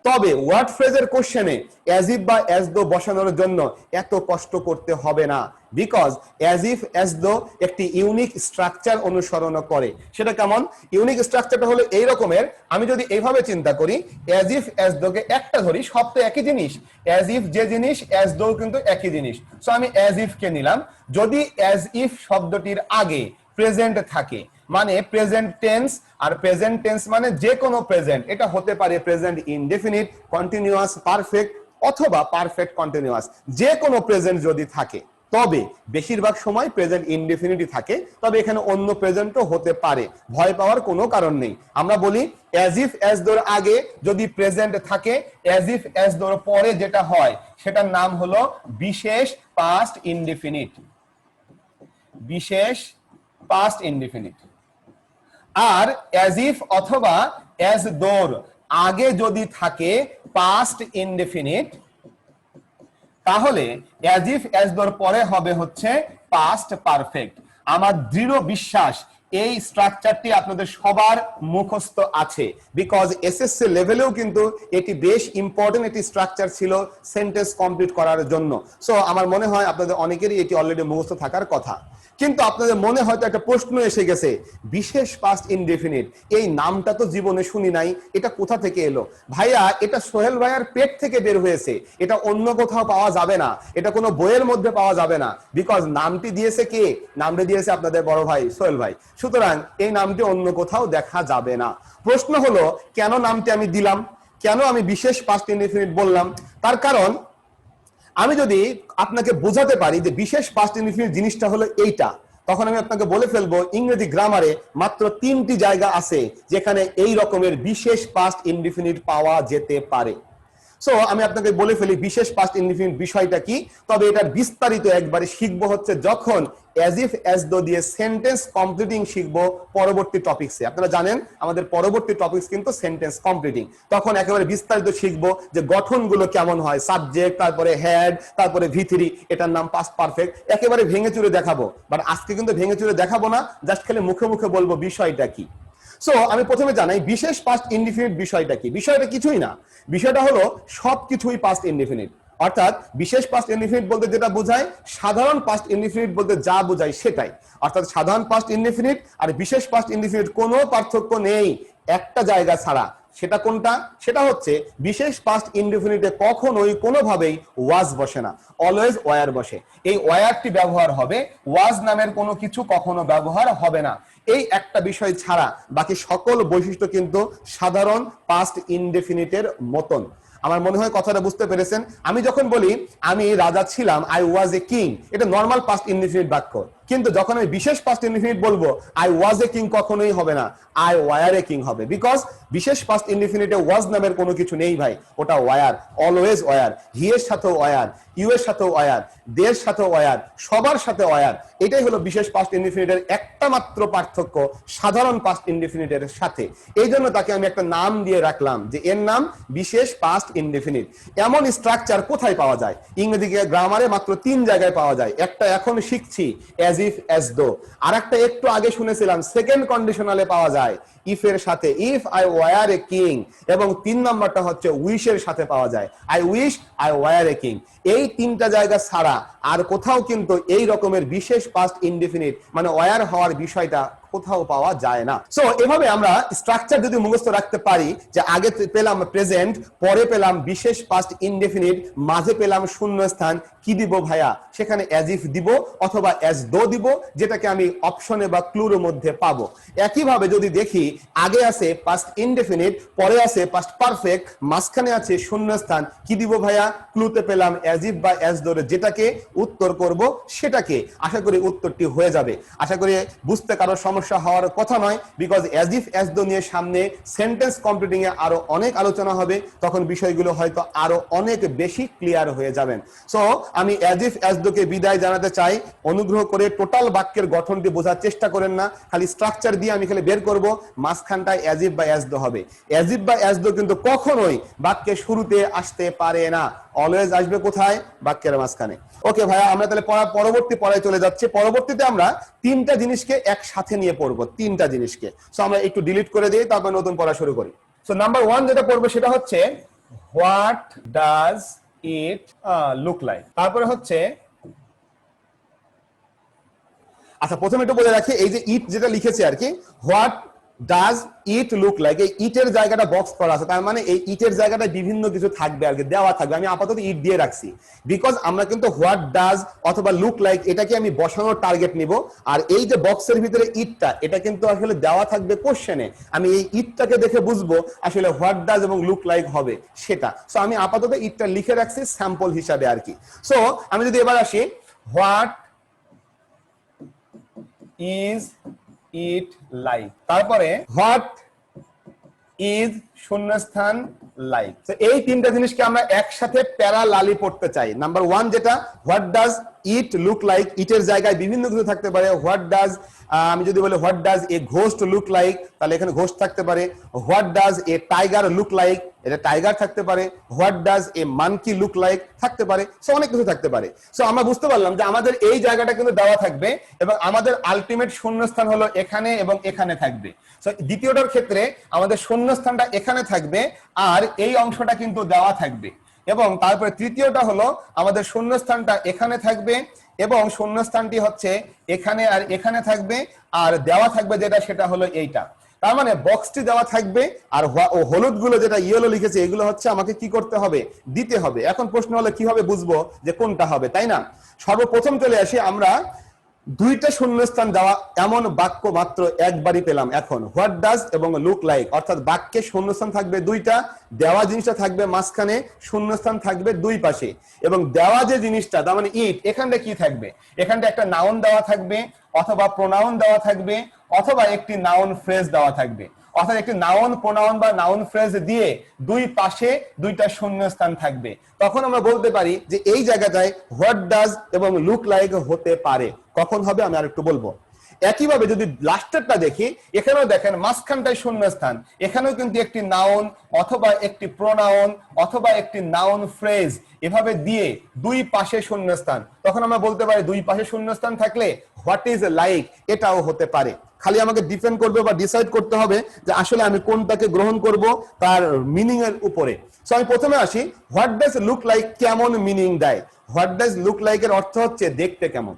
তবে ওয়ার্ড ফ্রেজের কোশ্চেনে অ্যাজ ইফ বা অ্যাজ দো বসানোর জন্য এত কষ্ট করতে হবে না, because as if as though একটি ইউনিক স্ট্রাকচার অনুসরণ করে। সেটা কেমন? ইউনিক স্ট্রাকচারটা হলো এই রকমের। আমি যদি এইভাবে চিন্তা করি, অ্যাজ ইফ অ্যাজ দো কে একটা ধরি, সব তো একই জিনিস। অ্যাজ ইফ যে জিনিস, অ্যাজ দো কিন্তু একই জিনিস। সো আমি অ্যাজ ইফ কে নিলাম। যদি অ্যাজ ইফ শব্দটির আগে প্রেজেন্ট থাকে, মানে প্রেজেন্ট টেন্স, আর প্রেজেন্ট টেন্স মানে যে কোনো প্রেজেন্ট, এটা হতে পারে প্রেজেন্ট ইনডেফিনিট, কন্টিনিউয়াস, পারফেক্ট অথবা পারফেক্ট কন্টিনিউয়াস, যে কোনো প্রেজেন্ট যদি থাকে, তবে বেশিরভাগ সময় প্রেজেন্ট ইনডেফিনিটই থাকে, তবে এখানে অন্য প্রেজেন্টও হতে পারে, ভয় পাওয়ার কোনো কারণ নেই। আমরা বলি অ্যাজ ইফ অ্যাজ দোর আগে যদি প্রেজেন্ট থাকে, অ্যাজ ইফ অ্যাজ দোর পরে যেটা হয় সেটার নাম হলো বিশেষ পাস্ট ইনডেফিনিট, বিশেষ পাস্ট ইনডেফিনিট। আর অ্যাজ ইফ অথবা অ্যাজ দোর আগে যদি থাকে পাস্ট ইনডেফিনিট, তাহলে অ্যাজ ইফ অ্যাজ দোর পরে হবে হচ্ছে পাস্ট পারফেক্ট। আমার দৃঢ় বিশ্বাস এই স্ট্রাকচারটি আপনাদের সবার মুখস্থ আছে, বিকজ এসএসসি লেভেলেও কিন্তু এটি বেশ ইম্পর্টেন্ট একটি স্ট্রাকচার ছিল সেন্টেন্স কমপ্লিট করার জন্য। সো আমার মনে হয় আপনাদের অনেকেরই এটি অলরেডি মুখস্থ থাকার কথা। কিন্তু আপনাদের মনে হয়তো একটা প্রশ্ন এসে গেছে, বিশেষ পাস্ট ইনডেফিনিট, এই নামটা তো জীবনে শুনি নাই, এটা কোথা থেকে এলো? ভাইয়া, এটা সোহেল ভাইয়ার পেট থেকে বের হয়েছে, এটা অন্য কোথাও পাওয়া যাবে না, এটা কোনো বইয়ের মধ্যে পাওয়া যাবে না, বিকজ নামটি দিয়েছে কে? নামটি দিয়েছে আপনাদের বড় ভাই সোহেল ভাই। সুতরাং এই নামটি অন্য কোথাও দেখা যাবে না। প্রশ্ন হলো, কেন নামটি আমি দিলাম, কেন আমি বিশেষ পাস্ট ইনডেফিনিট বললাম? তার কারণ আমি যদি আপনাকে বোঝাতে পারি যে বিশেষ পাস্ট ইনডেফিনিট জিনিসটা হলো এইটা, তখন আমি আপনাকে বলে ফেলবো ইংরেজি গ্রামারে মাত্র 3টি জায়গা আছে যেখানে এই রকমের বিশেষ পাস্ট ইনডেফিনিট পাওয়া যেতে পারে। সো আমি আপনাকে বলে ফেলি বিশেষ পাস্ট ইনডেফিনিট বিষয়টা কি। তবে এটার বিস্তারিত একবারে শিখবো হচ্ছে যখন অ্যাজ ইফ অ্যাজ দো দিয়ে সেন্টেন্স কমপ্লিটিং শিখবো পরবর্তী টপিকসে। আপনারা জানেন আমাদের পরবর্তী টপিকস কিন্তু সেন্টেন্স কমপ্লিটিং, তখন একেবারে বিস্তারিত শিখবো যে গঠনগুলো কেমন হয়, সাবজেক্ট, তারপরে হ্যাড, তারপরে ভি3, এটার নাম পাস্ট পারফেক্ট, একেবারে ভেঙে চুরে দেখাবো। বাট আজকে কিন্তু ভেঙে চুরে দেখাবো না, জাস্ট খালি মুখে মুখে বলবো বিষয়টা কি। সো আমি প্রথমে জানাই বিশেষ পাস্ট ইনডেফিনিট বিষয়টা কি। বিষয়টা কিছুই না, বিষয়টা হলো সবকিছুই পাস্ট ইনডেফিনিট। অর্থাৎ বিশেষ পাস্ট ইনডেফিনিট বলতে যেটা বোঝায়, সাধারণ পাস্ট ইনডেফিনিট বলতে যা বোঝায় সেটাই। অর্থাৎ সাধারণ পাস্ট ইনডেফিনিট আর বিশেষ পাস্ট ইনডেফিনিট কোনো পার্থক্য নেই, একটা জায়গা ছাড়া। সেটা কোনটা? সেটা হচ্ছে বিশেষ পাস্ট ইনডেফিনিটে কখনোই কোনোভাবেই ওয়াজ বসে না, অলওয়েজ ওয়ার বসে। এই ওয়ারটি ব্যবহার হবে, ওয়াজ নামের কোনো কিছু কখনো ব্যবহার হবে না। এই একটা বিষয় ছাড়া বাকি সকল বৈশিষ্ট্য কিন্তু সাধারণ পাস্ট ইনডেফিনিটের মতন। আমার মনে হয় কথাটা বুঝতে পেরেছেন। আমি যখন বলি আমি রাজা ছিলাম, আই ওয়াজ এ কিং, এটা নর্মাল পাস্ট ইনডেফিনিট বাক্য। কিন্তু যখন আমি বিশেষ পাস্ট ইনডেফিনিট বলবো, আই ওয়াজ এ কিং কখনোই হবে না, আই ওয়ার এ কিং হবে। বিকজ বিশেষ পাস্ট ইনডেফিনিটে ওয়াজ নামের কোনো কিছু নেই ভাই, ওটা ওয়ার, অলওয়েজ ওয়ার। হি এর সাথেও ওয়ার, ইউ এর সাথেও ওয়ার, দের সাথেও ওয়ার, সবার সাথে ওয়ার। এটাই হলো বিশেষ পাস্ট ইনডেফিনিটের একটা মাত্র পার্থক্য সাধারণ পাস্ট ইনডেফিনিটের সাথে। এই জন্য তাকে আমি একটা নাম দিয়ে রাখলাম যে এর নাম বিশেষ পাস্ট ইনডেফিনিট। এমন স্ট্রাকচার কোথায় পাওয়া যায়? ইংরেজি গ্রামারে মাত্র 3 জায়গায় পাওয়া যায়। একটা এখন শিখছি, as as if as though. আরেকটা একটু আগে শুনেছিলাম সেকেন্ড কন্ডিশনালে পাওয়া যায় ইফ এর সাথে, if I were a king, এবং 3 নাম্বারটা হচ্ছে উইশ এর সাথে পাওয়া যায় I wish I were a king. এই 3টা জায়গা ছাড়া আর কোথাও কিন্তু এই রকমের বিশেষ পাস্ট ইনডিফিনিট মানে ওয়ার হওয়ার বিষয়টা কোথাও পাওয়া যায় না। সো এভাবে আমরা স্ট্রাকচার যদি মুখস্থ রাখতে পারি যে আগে পেলাম প্রেজেন্ট, পরে পেলাম বিশেষ পাস্ট ইনডেফিনিট, মাঝে পেলাম শূন্যস্থান, কি দিব ভাইয়া, সেখানে অ্যাজ ইফ দিব অথবা অ্যাজ দো দিব, যেটাকে আমি অপশনে বা ক্লুর মধ্যে পাবো। একইভাবে যদি দেখি আগে আছে পাস্ট ইনডেফিনিট, পরে আছে পাস্ট পারফেক্ট, মাঝখানে আছে শূন্যস্থান, কি দিব ভাইয়া, ক্লুতে পেলাম অ্যাজ ইফ বা অ্যাজ দো, যেটাকে উত্তর করব সেটাকে। আশা করি উত্তরটি হয়ে যাবে, আশা করি বুঝতে কারো সমস্যা হওয়ার কথা নয়, because as if as though নিয়ে সামনে সেন্টেন্স কমপ্লিটিং এ আরো অনেক আলোচনা হবে, তখন বিষয়গুলো হয়তো আরো অনেক বেশি ক্লিয়ার হয়ে যাবেন। সো আমি অ্যাজ ইফ অ্যাজ দো কে বিদায় জানাতে চাই। অনুগ্রহ করে টোটাল বাক্যের গঠনটি বোঝার চেষ্টা করেন না, খালি স্ট্রাকচার দিয়ে আমি খালি বের করব, মাঝখানটায় অ্যাজ ইফ বা অ্যাজ দো হবে। অ্যাজ ইফ বা অ্যাজ দো কিন্তু কখনোই বাক্যের শুরুতে আসতে পারে না, অলওয়েজ আসবে কোথায়, বাক্যের মাঝখানে। ওকে ভাইয়া, আমরা তাহলে পরবর্তী পড়ায় চলে যাচ্ছি। পরবর্তীতে আমরা 3টা জিনিসকে একসাথে নিয়ে পড়বো, 3টা জিনিসকে। সো আমরা একটু ডিলিট করে দিই, তারপর নতুন পড়া শুরু করি। সো নাম্বার 1 যেটা পড়বো সেটা হচ্ছে what does it look like. তারপরে হচ্ছে, আচ্ছা প্রথমে একটু বলে রাখি, এই যে ইট যেটা লিখেছে আর কি, what does it look like, এই ইটের জায়গাটা বক্স করা আছে, তার মানে এই ইটের জায়গাটা বিভিন্ন কিছু থাকবে আর কি, দেওয়া থাকবে। আমি আপাতত ইট দিয়ে রাখছি, বিকজ আমরা কিন্তু হোয়াট ডাজ অথবা লুক লাইক এটাকে আমি বসানোর টার্গেট নিব। আর এই যে বক্সের ভিতরে ইটটা, এটা কিন্তু আসলে দেওয়া থাকবে কোশ্চেনে, আমি এই ইটটাকে দেখে বুঝবো আসলে হোয়াট ডাজ এবং লুক লাইক হবে সেটা। সো আমি আপাতত ইটটা লিখে রাখছি স্যাম্পল হিসাবে আর কি। সো আমি যদি এবার আসি, হোয়াট ইজ ইট লাইক, তারপরে হোয়াট ইজ শূন্যস্থান লাইক। তো এই 3টা জিনিসকে আমরা একসাথে প্যারালালি পড়তে চাই। নাম্বার 1 যেটা, what does it look like, ইটের জায়গায় বিভিন্ন কিছু থাকতে পারে। হোয়াট ডাজ, আমি যদি বলি what does a ghost look like, তাহলে এখানে ঘোস্ট থাকতে পারে। What does a tiger look like, এটা টাইগার থাকতে পারে। What does a monkey look like থাকতে পারে। সো অনেক কিছু থাকতে পারে। সো আমরা বুঝতে পারলাম যে আমাদের এই জায়গাটা কিন্তু দেওয়া থাকবে এবং আমাদের আলটিমেট শূন্যস্থান হলো এখানে এবং এখানে থাকবে। সো দ্বিতীয়টার ক্ষেত্রে আমাদের শূন্যস্থানটা এখানে থাকবে আর এই অংশটা কিন্তু দেওয়া থাকবে, এবং তারপরে তৃতীয়টা হলো আমাদের শূন্যস্থানটা এখানে থাকবে এবং শূন্যস্থানটি হচ্ছে এখানে আর এখানে থাকবে, আর দেওয়া থাকবে যেটা সেটা হলো এইটা। তার মানে বক্সটি দেওয়া থাকবে আর হলুদ গুলো যেটা ইয়েলো লিখেছে এগুলো হচ্ছে আমাকে কি করতে হবে, দিতে হবে। এখন প্রশ্ন হলো কিভাবে বুঝবো যে কোনটা হবে, তাই না? সর্বপ্রথম চলে আসি আমরা 2টা শূন্যস্থান দেওয়া এমন বাক্য মাত্র একবারই পেলাম এখন, হোয়াট ডাজ এবং লুক লাইক, অর্থাৎ বাক্যে শূন্যস্থান থাকবে 2টা, দেওয়া জিনিসটা থাকবে মাঝখানে, শূন্যস্থান থাকবে 2 পাশে। এবং দেওয়া যে জিনিসটা তার মানে ইট, এখানটা কি থাকবে, এখানটা একটা নাউন দেওয়া থাকবে অথবা প্রোনাউন দেওয়া থাকবে অথবা একটি নাউন ফ্রেজ দেওয়া থাকবে, অর্থাৎ একটি নাউন, প্রোনাউন বা নাউন ফ্রেজ দিয়ে 2 পাশে 2টা শূন্যস্থান থাকবে। তখন আমরা বলতে পারি যে এই জায়গাটায় হোয়াট ডাজ এবং লুক লাইক হতে পারে। কখন হবে আমি আরেকটু বলবো। একইভাবে যদি লাস্টেরটা দেখি, এখানেও দেখেন মাঝখানটায় শূন্যস্থান, এখানেও কিন্তু একটি নাউন অথবা একটি প্রোনাউন অথবা একটি নাউন ফ্রেজ এভাবে দিয়ে 2 পাশে শূন্যস্থান, তখন আমরা বলতে পারি 2 পাশে শূন্যস্থান থাকলে হোয়াট ইজ লাইক এটাও হতে পারে। খালি আমাকে ডিফেন্ড করবে বা ডিসাইড করতে হবে যে আসলে আমি কোনটাকে গ্রহণ করব তার মিনিং এর উপরে। সো আমি প্রথমে আসি, হোয়াট ডাজ লুক লাইক কেমন মিনিং দেয়? হোয়াট ডাজ লুক লাইক এর অর্থ হচ্ছে দেখতে কেমন,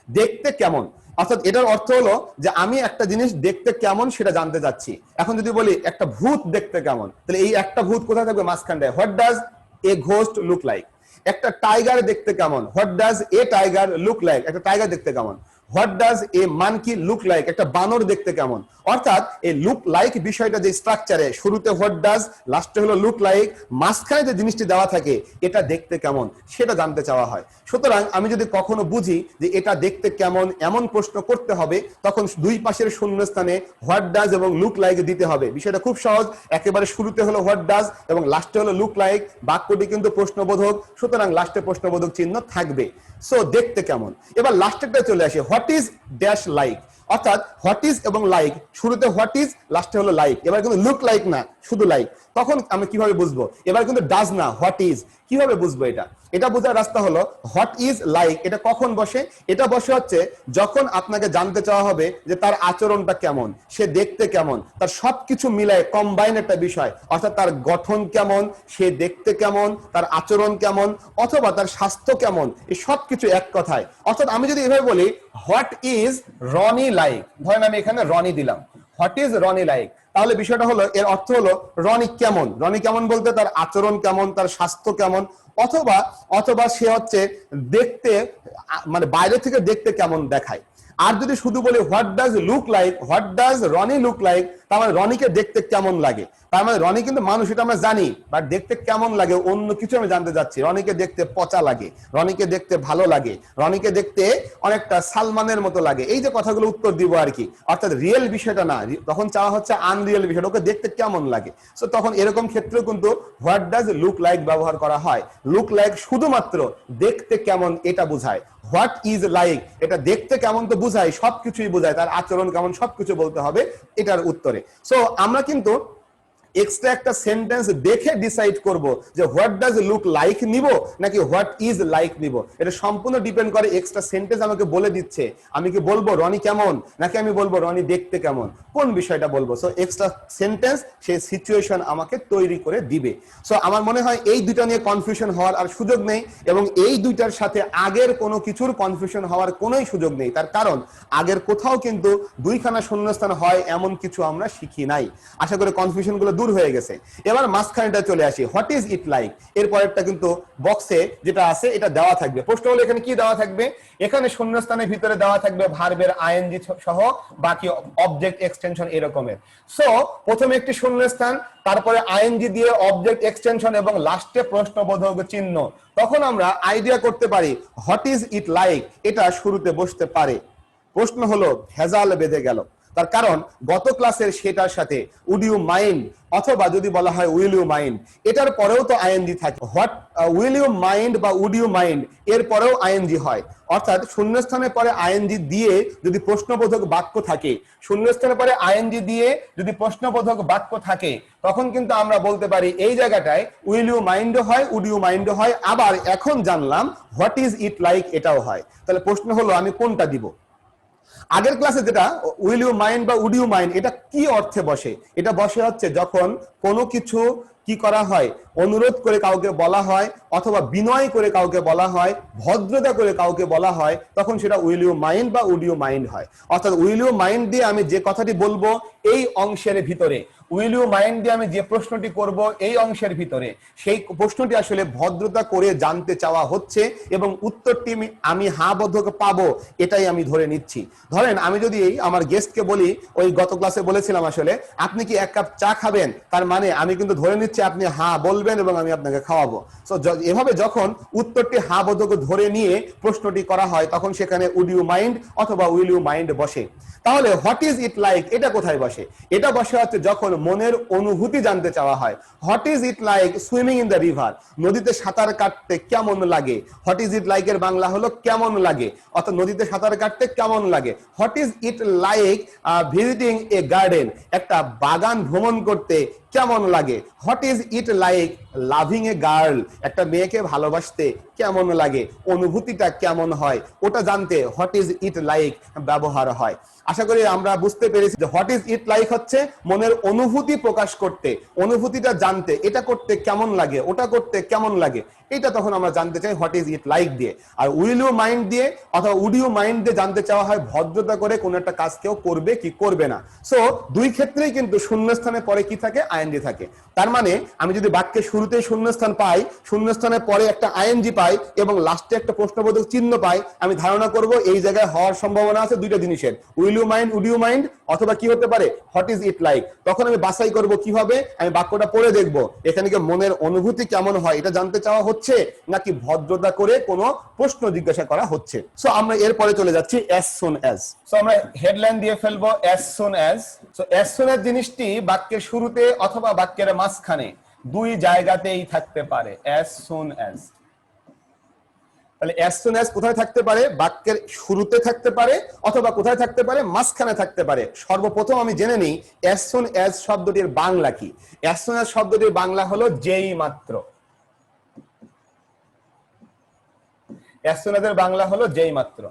দেখতে কেমন, অর্থাৎ এটার অর্থ হলো যে আমি একটা জিনিস দেখতে কেমন সেটা জানতে চাচ্ছি। এখন যদি বলি একটা ভূত দেখতে কেমন, তাহলে এই একটা ভূত কোথায় থাকবে, মাঝখানটায়। What does a ghost look like. একটা টাইগার দেখতে কেমন, what does a tiger look like, একটা টাইগার দেখতে কেমন। What does a monkey look like, একটা বানর দেখতে কেমন। অর্থাৎ এই লুক লাইক বিষয়টা যে স্ট্রাকচারে, শুরুতে হোয়াট ডাজ, লাস্টে হলো লুক লাইক, মাঝখানে যে জিনিসটি দেওয়া থাকে এটা দেখতে কেমন সেটা জানতে চাওয়া হয়। সুতরাং আমি যদি কখনো বুঝি যে এটা দেখতে কেমন এমন প্রশ্ন করতে হবে, তখন 2 পাশের শূন্যস্থানে হোয়াট ডাজ এবং লুক লাইক দিতে হবে। বিষয়টা খুব সহজ, একেবারে শুরুতে হলো হোয়াট ডাজ এবং লাস্টে হলো লুক লাইক, বাক্যটি কিন্তু প্রশ্নবোধক, সুতরাং লাস্টে প্রশ্নবোধক চিহ্ন থাকবে। সো দেখতে কেমন। এবার লাস্টেরটা চলে আসে, হোয়াট ইজ ড্যাশ লাইক, অর্থাৎ হোয়াট ইজ এবং লাইক, শুরুতে হোয়াট ইজ লাস্টে হলো লাইক। এবার কিন্তু লুক লাইক না, শুধু লাইক। তখন আমি কিভাবে বুঝবো, এবার কিন্তু ডাজ না, হোয়াট ইজ। কিভাবে বুঝবো এটা? এটা বোঝার রাস্তা হলো হোয়াট ইজ লাইক এটা কখন বসে? এটা বসে হচ্ছে যখন আপনাকে জানতে চাওয়া হবে যে তার আচরণটা কেমন, সে দেখতে কেমন, তার সবকিছু মিলায় কম্বাইন একটা বিষয়, অর্থাৎ তার গঠন কেমন, সে দেখতে কেমন, তার আচরণ কেমন, অথবা তার স্বাস্থ্য কেমন, এই সবকিছু এক কথায়। অর্থাৎ আমি যদি এভাবে বলি হোয়াট ইজ রনি লাইক, ধরেন আমি এখানে রনি দিলাম, হোয়াট ইজ রনি লাইক, তাহলে বিষয়টা হলো, এর অর্থ হলো রনি কেমন। রনি কেমন বলতে তার আচরণ কেমন, তার স্বাস্থ্য কেমন, অথবা অথবা সে হচ্ছে দেখতে, মানে বাইরে থেকে দেখতে কেমন দেখায়। আর যদি শুধু বলি what does look like, what does Roni look like, তার মানে রনিকে দেখতে কেমন লাগে। তার মানে রনি কিন্তু মানুষ, এটা আমরা জানি, বাট দেখতে কেমন লাগে অন্য কিছু আমি জানতে চাচ্ছি। রনিকে দেখতে পচা লাগে, রনিকে দেখতে ভালো লাগে, রনিকে দেখতে অনেকটা সালমানের মতো লাগে, এই যে কথাগুলো উত্তর দিব আর কি। অর্থাৎ রিয়েল বিষয়টা না, তখন চাওয়া হচ্ছে আনরিয়েল বিষয়টা, ওকে দেখতে কেমন লাগে। সো তখন এরকম ক্ষেত্রেও কিন্তু হোয়াট ডাজ লুক লাইক ব্যবহার করা হয়। লুক লাইক শুধুমাত্র দেখতে কেমন এটা বোঝায়। হোয়াট ইজ লাইক এটা দেখতে কেমন তো বুঝায়, সবকিছুই বোঝায়, তার আচরণ কেমন সবকিছু বলতে হবে এটার উত্তরে। সো আমরা কিন্তু এক্সট্রা একটা সেন্টেন্স দেখে ডিসাইড করব যে হোয়াট ডাজ লুক লাইক নিব নাকি হোয়াট ইজ লাইক নিব। এটা সম্পূর্ণ ডিপেন্ড করে এক্সট্রা সেন্টেন্স আমাকে বলে দিচ্ছে, আমি কি বলবো রনি কেমন, নাকি আমি বলবো রনি দেখতে কেমন, কোন বিষয়টা বলবো। সো এক্সট্রা সেন্টেন্স সেই সিচুয়েশন আমাকে তৈরি করে দিবে। সো আমার মনে হয় এই দুইটা নিয়ে কনফিউশন হওয়ার আর সুযোগ নেই, এবং এই দুইটার সাথে আগের কোনো কিছুর কনফিউশন হওয়ার কোনোই সুযোগ নেই। তার কারণ আগের কোথাও কিন্তু দুইখানা শূন্যস্থান হয় এমন কিছু আমরা শিখি নাই। আশা করি কনফিউশন গুলো দূর হয়ে গেছে। এবার মাঝখানেটা চলে আসি, হোয়াট ইজ ইট লাইক। এরপরেরটা কিন্তু বক্সে যেটা আছে এটা দেওয়া থাকবে। প্রশ্ন হলো এখানে কি দেওয়া থাকবে? এখানে শূন্যস্থানের ভিতরে দেওয়া থাকবে ভার্বের আইএনজি সহ বাকি অবজেক্ট এক্সটেনশন এরকমের। সো প্রথমে একটি শূন্যস্থান, তারপরে আইএনজি দিয়ে অবজেক্ট এক্সটেনশন এবং লাস্টে প্রশ্নবোধক চিহ্ন। তখন আমরা আইডিয়া করতে পারি হোয়াট ইজ ইট লাইক এটা শুরুতে বসতে পারে। প্রশ্ন হলো ভেজাল বেঁধে গেল। তার কারণ গত ক্লাসের সেটার সাথে উড ইউ মাইন্ড, অথবা যদি বলা হয় উইল ইউ মাইন্ড, এটার পরেও তো আইএনজি থাকে। হোয়াট উইল ইউ মাইন্ড বা উড ইউ মাইন্ড এর পরেও আইএনজি হয়। অর্থাৎ শূন্যস্থানের পরে আইএনজি দিয়ে যদি প্রশ্নবোধক বাক্য থাকে, শূন্যস্থানের পরে আইএনজি দিয়ে যদি প্রশ্নবোধক বাক্য থাকে, তখন কিন্তু আমরা বলতে পারি এই জায়গাটায় উইল ইউ মাইন্ডও হয়, উড ইউ মাইন্ডও হয়, আবার এখন জানলাম হোয়াট ইজ ইট লাইক এটাও হয়। তাহলে প্রশ্ন হলো আমি কোনটা দিব? আগের ক্লাসে যেটা উইল ইউ মাইন্ড বা উড ইউ মাইন্ড এটা কি অর্থে বসে? এটা বসে হচ্ছে যখন কোনো কিছু কি করা হয়, অনুরোধ করে কাউকে বলা হয়, অথবা বিনয় করে কাউকে বলা হয়, ভদ্রতা করে কাউকে বলা হয়, তখন সেটা উইল ইউ মাইন্ড বা উড ইউ মাইন্ড হয়। অর্থাৎ উইল ইউ মাইন্ড দিয়ে আমি যে কথাটি বলবো এই অংশের ভিতরে, উইল ইউ মাইন্ড দিয়ে আমি যে প্রশ্নটি করব এই অংশের ভিতরে, সেই প্রশ্নটি আসলে ভদ্রতা করে জানতে চাওয়া হচ্ছে, এবং উত্তরটি আমি হা বোধক পাবো এটাই আমি ধরে নিচ্ছি। ধরেন আমি যদি আমার গেস্টকে বলি, ওই গত ক্লাসে বলেছিলাম আসলে আপনি কি এক কাপ চা খাবেন, তার মানে আমি কিন্তু ধরে নিচ্ছি আপনি হা বলবেন এবং আমি আপনাকে খাওয়াবো। সো এভাবে যখন উত্তরটি হা বোধক ধরে নিয়ে প্রশ্নটি করা হয়, তখন সেখানে উড ইউ মাইন্ড অথবা উইল ইউ মাইন্ড বসে। তাহলে হোয়াট ইজ ইট লাইক এটা কোথায় বসে? এটা বসে হচ্ছে যখন মনের অনুভূতি জানতে চাওয়া হয়। What is it like swimming in the river, নদীতে সাঁতার কাটতে কেমন লাগে। হোয়াট ইজ ইট লাইক এর বাংলা হলো কেমন লাগে, অর্থাৎ নদীতে সাঁতার কাটতে কেমন লাগে। What is it like visiting a garden, একটা বাগান ভ্রমণ করতে কেমন লাগে। What is it like loving a girl, একটা মেয়েকে ভালোবাসতে কেমন লাগে, অনুভূতিটা কেমন হয়, ওটা জানতে হোয়াট ইজ ইট লাইক ব্যবহার হয়। আশা করি আমরা বুঝতে পেরেছি যে হোয়াট ইজ ইট লাইক হচ্ছে মনের অনুভূতি প্রকাশ করতে, অনুভূতিটা জানতে, এটা করতে কেমন লাগে, ওটা করতে কেমন লাগে, এটা তখন আমরা জানতে চাই হোয়াট ইজ ইট লাইক দিয়ে। আর উইল ইউ মাইন্ড দিয়ে অথবা উড ইউ মাইন্ড দিয়ে জানতে চাওয়া হয় ভদ্রতা করে কোন একটা কাজ কেউ করবে কি করবে না। সো দুই ক্ষেত্রেই কিন্তু শূন্যস্থানের পরে কি থাকে? আইএনজি থাকে। তার মানে আমি যদি বাক্যের শুরুতেই শূন্যস্থান পাই, শূন্যস্থানের পরে একটা আইএনজি পাই এবং লাস্টে একটা প্রশ্নবোধক চিহ্ন পাই, আমি ধারণা করব এই জায়গায় হওয়ার সম্ভাবনা আছে দুইটা জিনিসের, will you mind, would you mind, অথবা কি হতে পারে হোয়াট ইজ ইট লাইক। তখন আমি বাছাই করব কিভাবে? আমি বাক্যটা পড়ে দেখব এখানে কি মনের অনুভূতি কেমন হয় এটা জানতে চাওয়া হচ্ছে, নাকি ভদ্রতা করে কোনো প্রশ্ন জিজ্ঞাসা করা হচ্ছে। সো আমরা এরপরে চলে যাচ্ছি as soon as। সো আমরা হেডলাইন দিয়ে ফেলবো as soon as। So as soon as জিনিসটি বাক্যের শুরুতে অথবা বাক্যের মাঝখানে দুই জায়গাতেই থাকতে পারে। as soon as, তাহলে as soon as কোথায় থাকতে পারে? বাক্যের শুরুতে থাকতে পারে, অথবা কোথায় থাকতে পারে? মাঝখানে থাকতে পারে। সর্বপ্রথম আমি জেনে নিই as soon as শব্দটির বাংলা কি। as soon as শব্দটির বাংলা হলো যেই মাত্র। as soon as এর বাংলা হলো যেই মাত্র।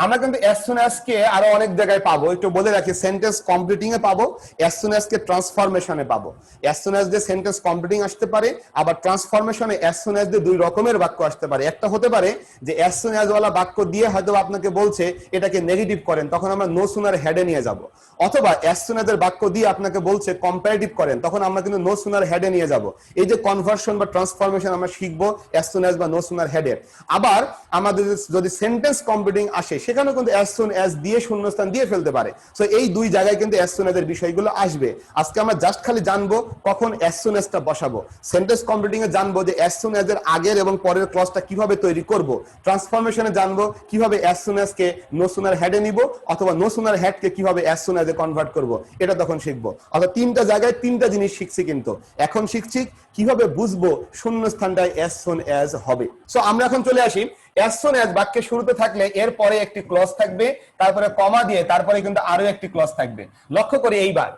আমরা কিন্তু as soon as কে আরো অনেক জায়গায় পাবো, একটু বলে রাখি, সেন্টেন্স কমপ্লিটিং এ পাবো, as soon as কে ট্রান্সফরমেশনে পাবো। as soon as দিয়ে সেন্টেন্স কমপ্লিটিং আসতে পারে, আবার ট্রান্সফরমেশনে as soon as দিয়ে দুই রকমের বাক্য আসতে পারে। একটা হতে পারে যে as soon as ওয়ালা বাক্য দিয়ে হয়তো আপনাকে বলছে এটাকে নেগেটিভ করেন, তখন আমরা no sooner হেডে নিয়ে যাব। অথবা as soon as এর বাক্য দিয়ে আপনাকে বলছে কম্পারেটিভ করেন, তখন আমরা কিন্তু no sooner হেডে নিয়ে যাব। এই যে কনভার্সন বা ট্রান্সফরমেশন আমরা শিখবো as soon as বা no sooner হেডের। আবার আমাদের যদি সেন্টেন্স কমপ্লিটিং আসে, সেখানেও কিন্তু as soon as দিয়ে শূন্যস্থান দিয়ে ফেলতে পারে। সো এই দুই জায়গায় কিন্তু as soon as এর বিষয়গুলো আসবে। আজকে আমরা জাস্ট খালি জানবো কখন as soon as টা বসাবো। সেন্টেন্স কমপ্লিটিং এ জানবো যে as soon as এর আগের এবং পরের ক্লজটা কিভাবে তৈরি করব। ট্রান্সফরমেশনে জানবো কিভাবে as soon as কে no sooner হেডে নিব, অথবা no sooner হেড কে কিভাবে as soon as এ কনভার্ট করব, এটা তখন শিখবো। অর্থাৎ তিনটা জায়গায় তিনটা জিনিস শিখছি। কিন্তু এখন শিখছি কিভাবে বুঝবো শূন্যস্থানটায় as soon as হবে। সো আমরা এখন চলে আসি as soon as বাক্যের শুরুতে থাকলে এর পরে একটি ক্লজ থাকবে, তারপরে কমা দিয়ে তারপরে কিন্তু আরো একটি ক্লজ থাকবে। লক্ষ্য করে এইবার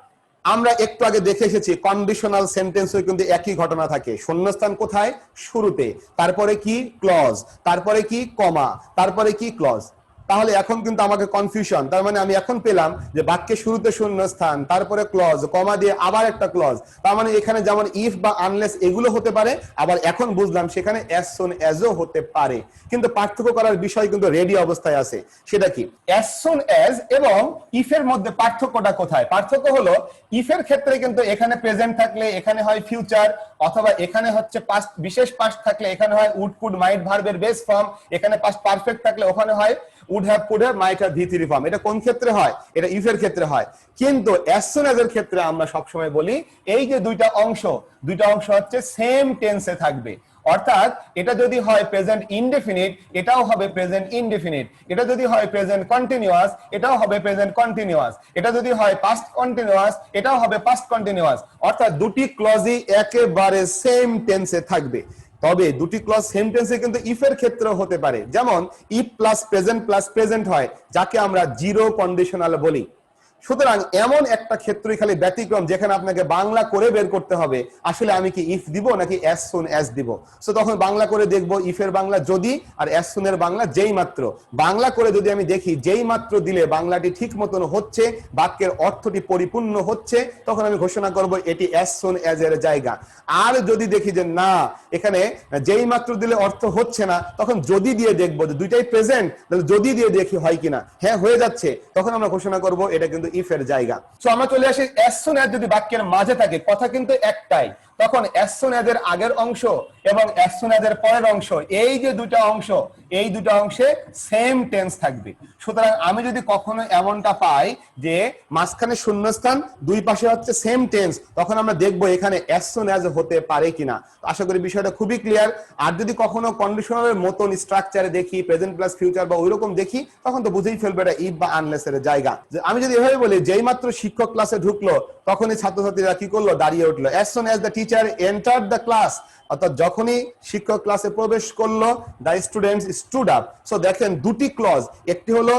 আমরা একটু আগে দেখে এসেছি কন্ডিশনাল সেন্টেন্সে কিন্তু একই ঘটনা থাকে। শূন্যস্থান কোথায়? শুরুতে। তারপরে কি? ক্লজ। তারপরে কি? কমা। তারপরে কি? ক্লজ। তাহলে এখন কিন্তু আমাকে কনফিউশন, তার মানে আমি এখন পেলাম যে বাক্যের শুরুতে শূন্যস্থান, তারপরে ক্লজ, কমা দিয়ে আবার একটা ক্লজ। তার মানে এখানে যেমন ইফ বা আনলেস এগুলো হতে পারে, আবার এখন বুঝলাম সেখানে as soon as ও হতে পারে। কিন্তু পার্থক্য করার বিষয় কিন্তু রেডি অবস্থায় আছে। সেটা কি? as soon as এবং ইফ এর মধ্যে পার্থক্যটা কোথায়? পার্থক্য হলো ইফ এর ক্ষেত্রে কিন্তু এখানে প্রেজেন্ট থাকলে এখানে হয় ফিউচার, অথবা এখানে হচ্ছে পাস্ট, বিশেষ পাস্ট থাকলে এখানে হয় উড, কুড, মাইট ভার্বের বেস ফর্ম, এখানে পাস্ট পারফেক্ট থাকলে ওখানে হয় would have, could have, might have, V3 form. এটা কোন ক্ষেত্রে হয়? এটা ইফ এর ক্ষেত্রে হয়। কিন্তু as soon as এর ক্ষেত্রে আমরা সবসময় বলি এই যে দুইটা অংশ হচ্ছে সেম টেন্সে থাকবে। অর্থাৎ এটা যদি হয় প্রেজেন্ট ইনডেফিনিট, এটাও হবে প্রেজেন্ট ইনডেফিনিট। এটা যদি হয় প্রেজেন্ট কন্টিনিউয়াস, এটাও হবে প্রেজেন্ট কন্টিনিউয়াস। এটা যদি হয় পাস্ট কন্টিনিউয়াস, এটাও হবে পাস্ট কন্টিনিউয়াস। অর্থাৎ দুটি ক্লজই একেবারে সেম টেন্সে থাকবে। তবে দুটি ক্লজ সেন্টেন্সে কিন্তু ইফ এর ক্ষেত্রেও হতে পারে। যেমন ইফ প্লাস প্রেজেন্ট হয়, যাকে আমরা জিরো কন্ডিশনাল বলি। সুতরাং এমন একটা ক্ষেত্রই খালি ব্যতিক্রম যেখানে আপনাকে বাংলা করে বের করতে হবে আসলে আমি কি ইফ দিব নাকি as soon as দিব। সো তখন বাংলা করে দেখবো ইফ এর বাংলা যদি, আর as soon এর বাংলা যেই মাত্র। বাংলা করে যদি আমি দেখি যেই মাত্র দিলে বাংলাটি ঠিক মতন হচ্ছে, বাক্যের অর্থটি পরিপূর্ণ হচ্ছে, তখন আমি ঘোষণা করব এটি as soon as এর জায়গা। আর যদি দেখি যে না, এখানে যেই মাত্র দিলে অর্থ হচ্ছে না, তখন যদি দিয়ে দেখবো যে দুইটাই প্রেজেন্ট, তাহলে যদি দিয়ে দেখি হয় কিনা, হ্যাঁ হয়ে যাচ্ছে, তখন আমরা ঘোষণা করব এটা কিন্তু ইফ এর জায়গা। সো আমরা চলে আসি as soon as যদি বাক্যের মাঝে থাকে, কথা কিন্তু একটাই, তখন as soon as এর আগের অংশ এবং as soon as এর পরের অংশ, এই যে দুটো অংশ, এই দুটো অংশে সেম টেন্স থাকবে। সুতরাং আমি যদি কখনো এমনটা পাই যে মাঝখানে শূন্যস্থান, দুই পাশে হচ্ছে সেম টেন্স, তখন আমরা দেখবো এখানে as soon as হতে পারে কিনা। আশা করি বিষয়টা খুবই ক্লিয়ার। আর যদি কখনো কন্ডিশনালের মতন স্ট্রাকচারে দেখি, প্রেজেন্ট প্লাস ফিউচার বা ওইরকম দেখি, তখন তো বুঝেই ফেলবে এটা ইফ বা আনলেস এর জায়গা। আমি যদি এভাবে বলি যেই মাত্র শিক্ষক ক্লাসে ঢুকলো, তখনই ছাত্রছাত্রীরা কি করলো? দাঁড়িয়ে উঠলো। as soon as the teacher entered the class, অর্থাৎ যখনই শিক্ষক ক্লাসে প্রবেশ করলো, the students stood up। So দেখেন দুটি ক্লজ, একটি হলো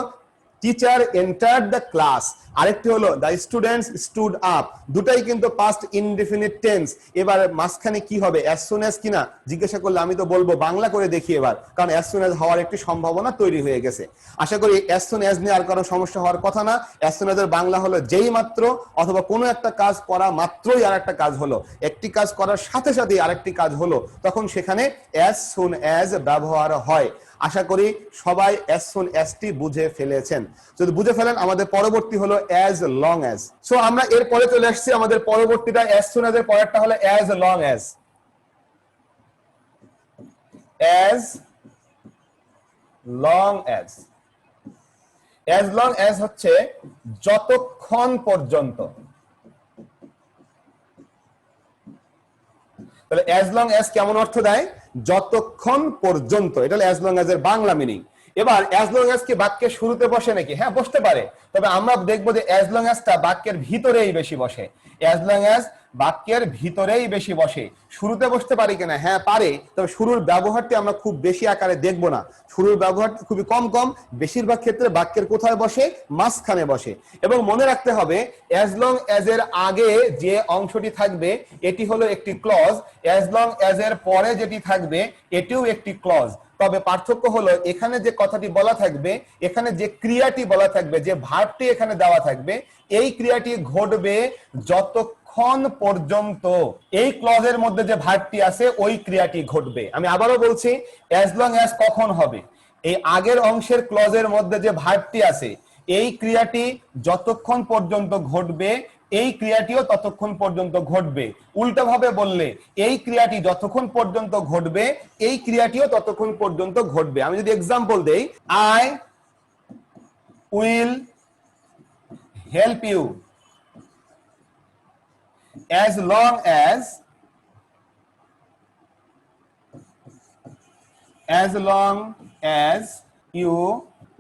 টিচার এন্টার্ড দ্য ক্লাস, আরেকটি হলো দ্য স্টুডেন্টস স্টুড আপ। দুটাই কিন্তু পাস্ট ইনডেফিনিট টেন্স। এবার মাঝখানে কি হবে? as soon as কিনা জিজ্ঞাসা করলে আমি তো বলবো বাংলা করে দেখি এবার, কারণ as soon as হওয়ার একটি সম্ভাবনা তৈরি হয়ে গেছে। আশা করি as soon as নিয়ে আর কারো সমস্যা হওয়ার কথা না। as soon as এর বাংলা হলো যেই মাত্র, অথবা কোনো একটা কাজ করা মাত্রই আর একটা কাজ হলো, একটি কাজ করার সাথে সাথে আরেকটি কাজ হলো, তখন সেখানে as soon as ব্যবহার হয়। আশা করি সবাই as soon as টি বুঝে ফেলেছেন। যদি বুঝে ফেলেন, আমাদের পরবর্তী হলো as long as। সো আমরা এর পরে চলে আসছি, আমাদের পরবর্তীটা as soon as এর পরেরটা হলো as long as। as long as, as long as হচ্ছে যতক্ষণ পর্যন্ত। তাহলে as long as কেমন অর্থ দেয়? যতক্ষণ পর্যন্ত। এটা হলো as long as এর বাংলা মিনিং। এবার অ্যাজ লং অ্যাজ কি বাক্যের শুরুতে বসে নাকি? হ্যাঁ, বসতে পারে, তবে আমরা দেখবো যে অ্যাজ লং অ্যাজটা বাক্যের ভিতরেই বেশি বসে। অ্যাজ লং অ্যাজ বাক্যের ভিতরেই বেশি বসে। শুরুতে বসতে পারে কিনা? হ্যাঁ পারে, তবে শুরুর ব্যবহারটি আমরা খুব বেশি আকারে দেখবো না। শুরুর ব্যবহার খুবই কম কম, বেশিরভাগ ক্ষেত্রে বাক্যের কোথায় বসে? মাঝখানে বসে। এবং মনে রাখতে হবে অ্যাজ লং অ্যাজ এর আগে যে অংশটি থাকবে এটি হলো একটি ক্লজ, অ্যাজ লং অ্যাজ এর পরে যেটি থাকবে এটিও একটি ক্লজ। তবে পার্থক্য হলো এখানে যে কথাটি বলা থাকবে, এখানে যে ক্রিয়াটি বলা থাকবে, যে ভার্বটি এখানে দেওয়া থাকবে, এই ক্রিয়াটি ঘটবে যতক্ষণ পর্যন্ত এই ক্লজের মধ্যে যে ভার্বটি আছে ওই ক্রিয়াটি ঘটবে। আমি আবারও বলছি, অ্যাজ লং অ্যাজ কখন হবে? এই আগের অংশের ক্লজের মধ্যে যে ভার্বটি আছে এই ক্রিয়াটি যতক্ষণ পর্যন্ত ঘটবে এই ক্রিয়াটিও ততক্ষণ পর্যন্ত ঘটবে। উল্টোভাবে বললে এই ক্রিয়াটি যতক্ষণ পর্যন্ত ঘটবে এই ক্রিয়াটিও ততক্ষণ পর্যন্ত ঘটবে। আমি যদি এক্সাম্পল দেই, I will help you as long as you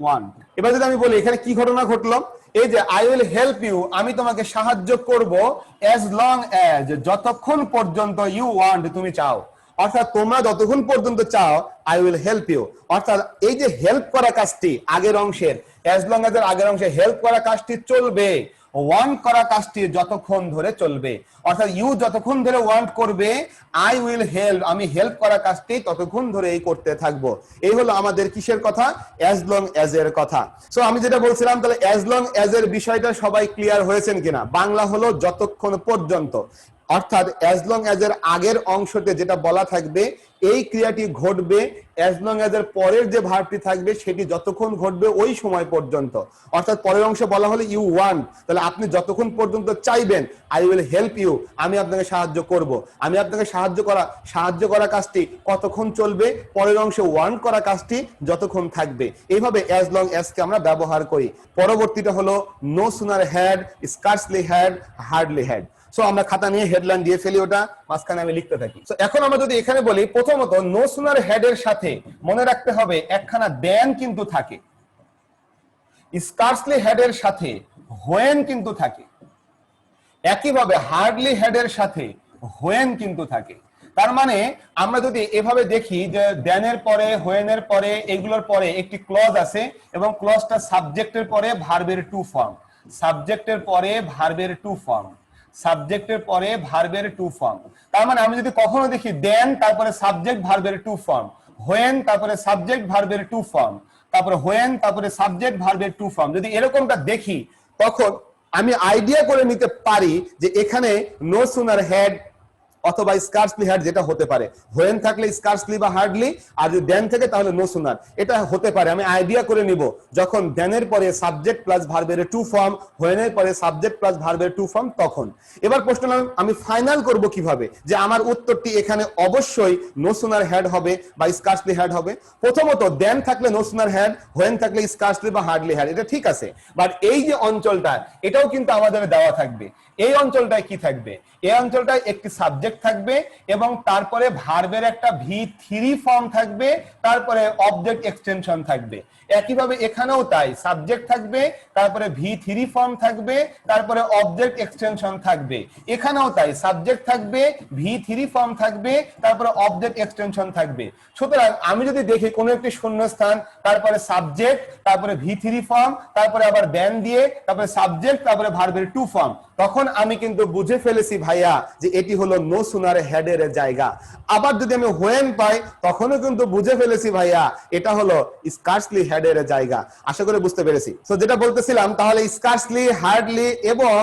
want। এবার যদি আমি বলি এখানে কি ঘটনা ঘটলো, এই যে আই উইল হেল্প ইউ, আমি তোমাকে সাহায্য করব, as long as যতক্ষণ পর্যন্ত ইউ ওয়ান্ট তুমি চাও, অর্থাৎ তোমরা যতক্ষণ পর্যন্ত চাও আই উইল হেল্প ইউ। অর্থাৎ এই যে হেল্প করা কাজটি আগের অংশের, as long as এর আগের অংশে হেল্প করা কাজটি চলবে, ওয়ান্ট করা কাজটি যতক্ষণ ধরে চলবে। অর্থাৎ ইউ যতক্ষণ ধরে ওয়ান্ট করবে, আই উইল হেল্প, আমি হেল্প করা কাজটি ততক্ষণ ধরে এই করতে থাকবো। এই হলো আমাদের কিসের কথা? অ্যাজ লং অ্যাজ এর কথা। সো আমি যেটা বলছিলাম, তাহলে অ্যাজ লং অ্যাজ এর বিষয়টা সবাই ক্লিয়ার হয়েছেন কিনা? বাংলা হলো যতক্ষণ পর্যন্ত, অর্থাৎ অ্যাজ লং অ্যাজ এর আগের অংশতে যেটা বলা থাকবে এই ক্রিয়াটি ঘটবে, অ্যাজ লং অ্যাজ এর পরের যে ভার্বটি থাকবে সেটি যতক্ষণ ঘটবে ওই সময় পর্যন্ত। অর্থাৎ পরের অংশে বলা হলো ইউ ওয়ান্ট, তাহলে আপনি যতক্ষণ পর্যন্ত চাইবেন, আই উইল হেল্প ইউ, আমি আপনাকে সাহায্য করব। আমি আপনাকে সাহায্য করা কাজটি কতক্ষণ চলবে? পরের অংশে ওয়ান্ট করা কাজটি যতক্ষণ থাকবে। এইভাবে অ্যাজ লং অ্যাজ কে আমরা ব্যবহার করি। পরবর্তীটা হলো no sooner had, scarcely had, hardly had. So আমরা খাতা নিয়ে হেডলাইন দিয়ে ফেলি, ওটা মাঝখানে আমি লিখতে থাকি। সো এখন আমরা যদি এখানে বলি, প্রথমত নো সুনার হেড এর সাথে মনে রাখতে হবে একখানা দেন কিন্তু থাকে, স্কার্সলি হেড এর সাথে হোয়েন কিন্তু থাকে, একইভাবে হার্ডলি হেড এর সাথে হোয়েন কিন্তু থাকে। তার মানে আমরা যদি এভাবে দেখি যে দেনের পরে, হোয়েনের পরে, এগুলোর পরে একটি ক্লজ আছে এবং ক্লজটা সাবজেক্টের পরে ভার্বের টু ফর্ম, সাবজেক্টের পরে ভার্বের টু ফর্ম, সাবজেক্টের পরে ভার্বের টু ফর্ম। তার মানে আমি যদি কখনো দেখি দেন তারপরে সাবজেক্ট ভার্বের টু ফর্ম, হোয়েন তারপরে সাবজেক্ট ভার্বের টু ফর্ম, তারপরে হোয়েন তারপরে সাবজেক্ট ভার্বের টু ফর্ম, যদি এরকমটা দেখি তখন আমি আইডিয়া করে নিতে পারি যে এখানে নো সুনার হ্যাড অথবা স্কার্সলি হ্যাড যেটা হতে পারে, হোয়েন থাকলে স্কার্সলি বা হার্ডলি, আর যদি দেন থেকে তাহলে নো সুনার, এটা হতে পারে। আমি আইডিয়া করে নিব যখন দেনের পরে সাবজেক্ট প্লাস ভার্বের টু ফর্ম, হোয়েনের পরে সাবজেক্ট প্লাস ভার্বের টু ফর্ম তখন। এবার প্রশ্ন আমি ফাইনাল করব কিভাবে যে আমার উত্তরটি এখানে অবশ্যই নো সুনার হ্যাড হবে বা স্কার্সলি হ্যাড হবে? প্রথমত দেন থাকলে নো সুনার হ্যাড, হোয়েন থাকলে স্কার্সলি বা হার্ডলি হ্যাড, এটা ঠিক আছে। বাট এই যে অঞ্চলটা এটাও কিন্তু আমাদের দেওয়া থাকবে। এই অঞ্চলটায় কি থাকবে? এই অঞ্চলটায় একটি সাবজেক্ট থাকবে এবং তারপরে ভার্বের একটা V3 ফর্ম থাকবে, তারপরে অবজেক্ট এক্সটেনশন থাকবে। একইভাবে এখানেও তাই, সাবজেক্ট থাকবে, তারপরে V3 ফর্ম থাকবে, তারপরে অবজেক্ট এক্সটেনশন থাকবে। এখানেও তাই, সাবজেক্ট থাকবে, V3 ফর্ম থাকবে, তারপরে অবজেক্ট এক্সটেনশন থাকবে। সুতরাং আমি যদি দেখি কোনো একটি শূন্যস্থান, তারপরে সাবজেক্ট, তারপরে V3 ফর্ম, তারপরে আবার দেন দিয়ে, তারপরে সাবজেক্ট, তারপরে ভার্বের টু ফর্ম, তখন আমি কিন্তু বুঝে ফেলেছি ভাইয়া যে এটি হলো নো সুনার হেডের জায়গা। আবার যদি আমি হোয়েন পাই তখনও কিন্তু বুঝে ফেলেছি ভাইয়া এটা হলো স্কার্সলি হেডের জায়গা। আশা করি বুঝতে পেরেছি। তো যেটা বলতেছিলাম, তাহলে স্কার্সলি, হার্ডলি এবং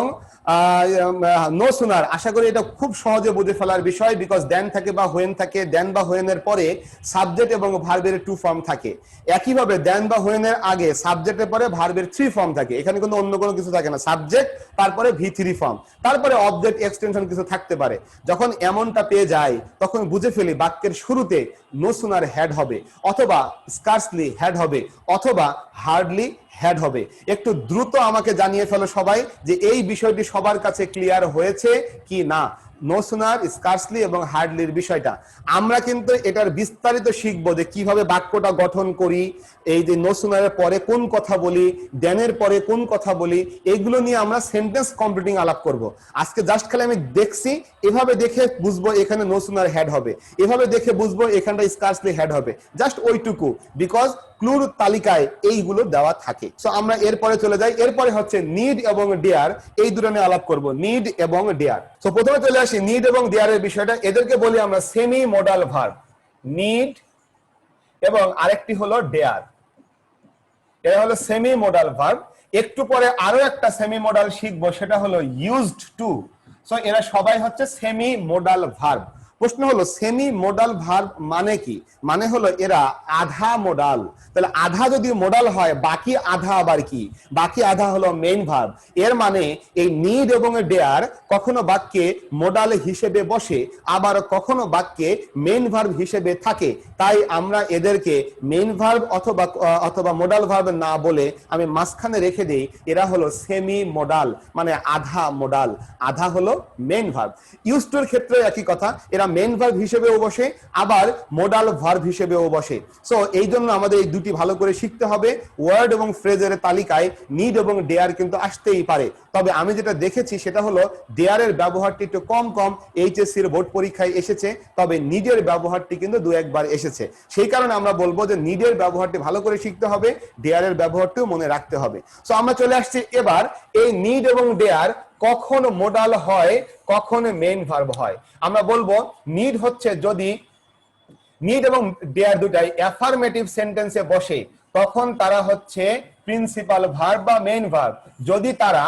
নো সুনার, আশা করি এটা খুব সহজে বুঝে ফেলার বিষয়। বিকজ দেন থাকে বা হোয়েন থাকে, দেন বা হোয়েনের পরে সাবজেক্ট এবং ভার্বের টু ফর্ম থাকে। একইভাবে দেন বা হোয়েনের আগে সাবজেক্টের পরে ভার্বের থ্রি ফর্ম থাকে। এখানে কিন্তু অন্য কোনো কিছু থাকে না, সাবজেক্ট তারপরে V3 ফর্ম, তারপরে অবজেক্ট এক্সটেনশন কিছু থাকতে পারে। যখন এমনটা পেয়ে যাই তখন বুঝে ফেলি বাক্যের শুরুতে নো সুনার হ্যাড হবে, অথবা স্কার্সলি হ্যাড হবে, অথবা হার্ডলি হ্যাড হবে। একটু দ্রুত আমাকে জানিয়ে ফেলো সবাই যে এই বিষয়টি সবার কাছে ক্লিয়ার হয়েছে কি না। নো সুনার, স্কার্সলি এবং হার্ডলির বিষয়টা আমরা কিন্তু এটার বিস্তারিত শিখবো যে কিভাবে বাক্যটা গঠন করি, এই যে নো সুনারের পরে কোন কথা বলি, দেনের পরে কোন কথা বলি, এগুলো নিয়ে আমরা সেন্টেন্স কমপ্লিটিং আলাপ করব। আজকে জাস্ট খালি আমি দেখছি, এভাবে দেখে বুঝবো এখানে নো সুনার হেড হবে, এভাবে দেখে বুঝবো এখানটা স্কার্সলি হেড হবে, জাস্ট ওইটুকু, বিকজ ক্লুর তালিকায় এইগুলো দেওয়া থাকে। সো আমরা এরপরে চলে যাই, এরপরে হচ্ছে নিড এবং ডেয়ার, এই দুটো নিয়ে আলাপ করব, নিড এবং ডেয়ার। সো প্রথমে চলে আসি নিড এবং ডেয়ারের বিষয়টা, এদেরকে বলি আমরা সেমি মডাল ভার্ব, নিড এবং আরেকটি হলো ডেয়ার, এটা হলো সেমি মডাল ভার্ব। একটু পরে আরো একটা সেমি মডাল শিখবো, সেটা হলো ইউজড টু। সো এরা সবাই হচ্ছে সেমি মডাল ভার্ব। প্রশ্ন হলো সেমি মডাল ভার্ব মানে কি? মানে হলো এরা আধা মডাল। তাহলে আধা যদি মডাল হয়, বাকি আধা আবার কি? বাকি আধা হলো মেইন ভার্ব। এর মানে এই নিড এবং ডেয়ার কখনো বাক্যে মডাল হিসেবে বসে, আবার কখনো বাক্যে মেইন ভার্ব হিসেবে থাকে। তাই আমরা এদেরকে মেইন ভার্ব অথবা মডাল ভার্ব না বলে আমি মাঝখানে রেখে দেই, এরা হলো সেমি মডাল, মানে আধা মডাল, আধা হলো মেইন ভার্ব। ইউজ টুর ক্ষেত্রে একই কথা, এরা মেইন ভার্ব হিসেবেও বসে, আবার মডাল ভার্ব হিসেবেও বসে। সো এই জন্য আমাদের এই দুটি ভালো করে শিখতে হবে। ওয়ার্ড এবং ফ্রেজের তালিকায় নিড এবং ডেয়ার কিন্তু আসতেই পারে, তবে আমি যেটা দেখেছি সেটা হলো ডেয়ারের ব্যবহারটি একটু কম কম এইচএসসির বোর্ড পরীক্ষায় এসেছে, তবে নিডের ব্যবহারটি কিন্তু দু একবার এসেছে। সেই কারণে আমরা বলবো যে নিডের ব্যবহারটি ভালো করে শিখতে হবে, ডেয়ারের ব্যবহারটিও মনে রাখতে হবে। সো আমরা চলে আসছি এবার এই নিড এবং ডেয়ার কখন মডাল হয়, কখন মেইন ভার্ব হয়। আমরা বলবো নিড হচ্ছে যদি নিড এবং ডেয়ার দুটাই অ্যাফার্মেটিভ সেন্টেন্সে বসে, তখন তারা হচ্ছে প্রিন্সিপাল ভার্ব বা মেইন ভার্ব। যদি তারা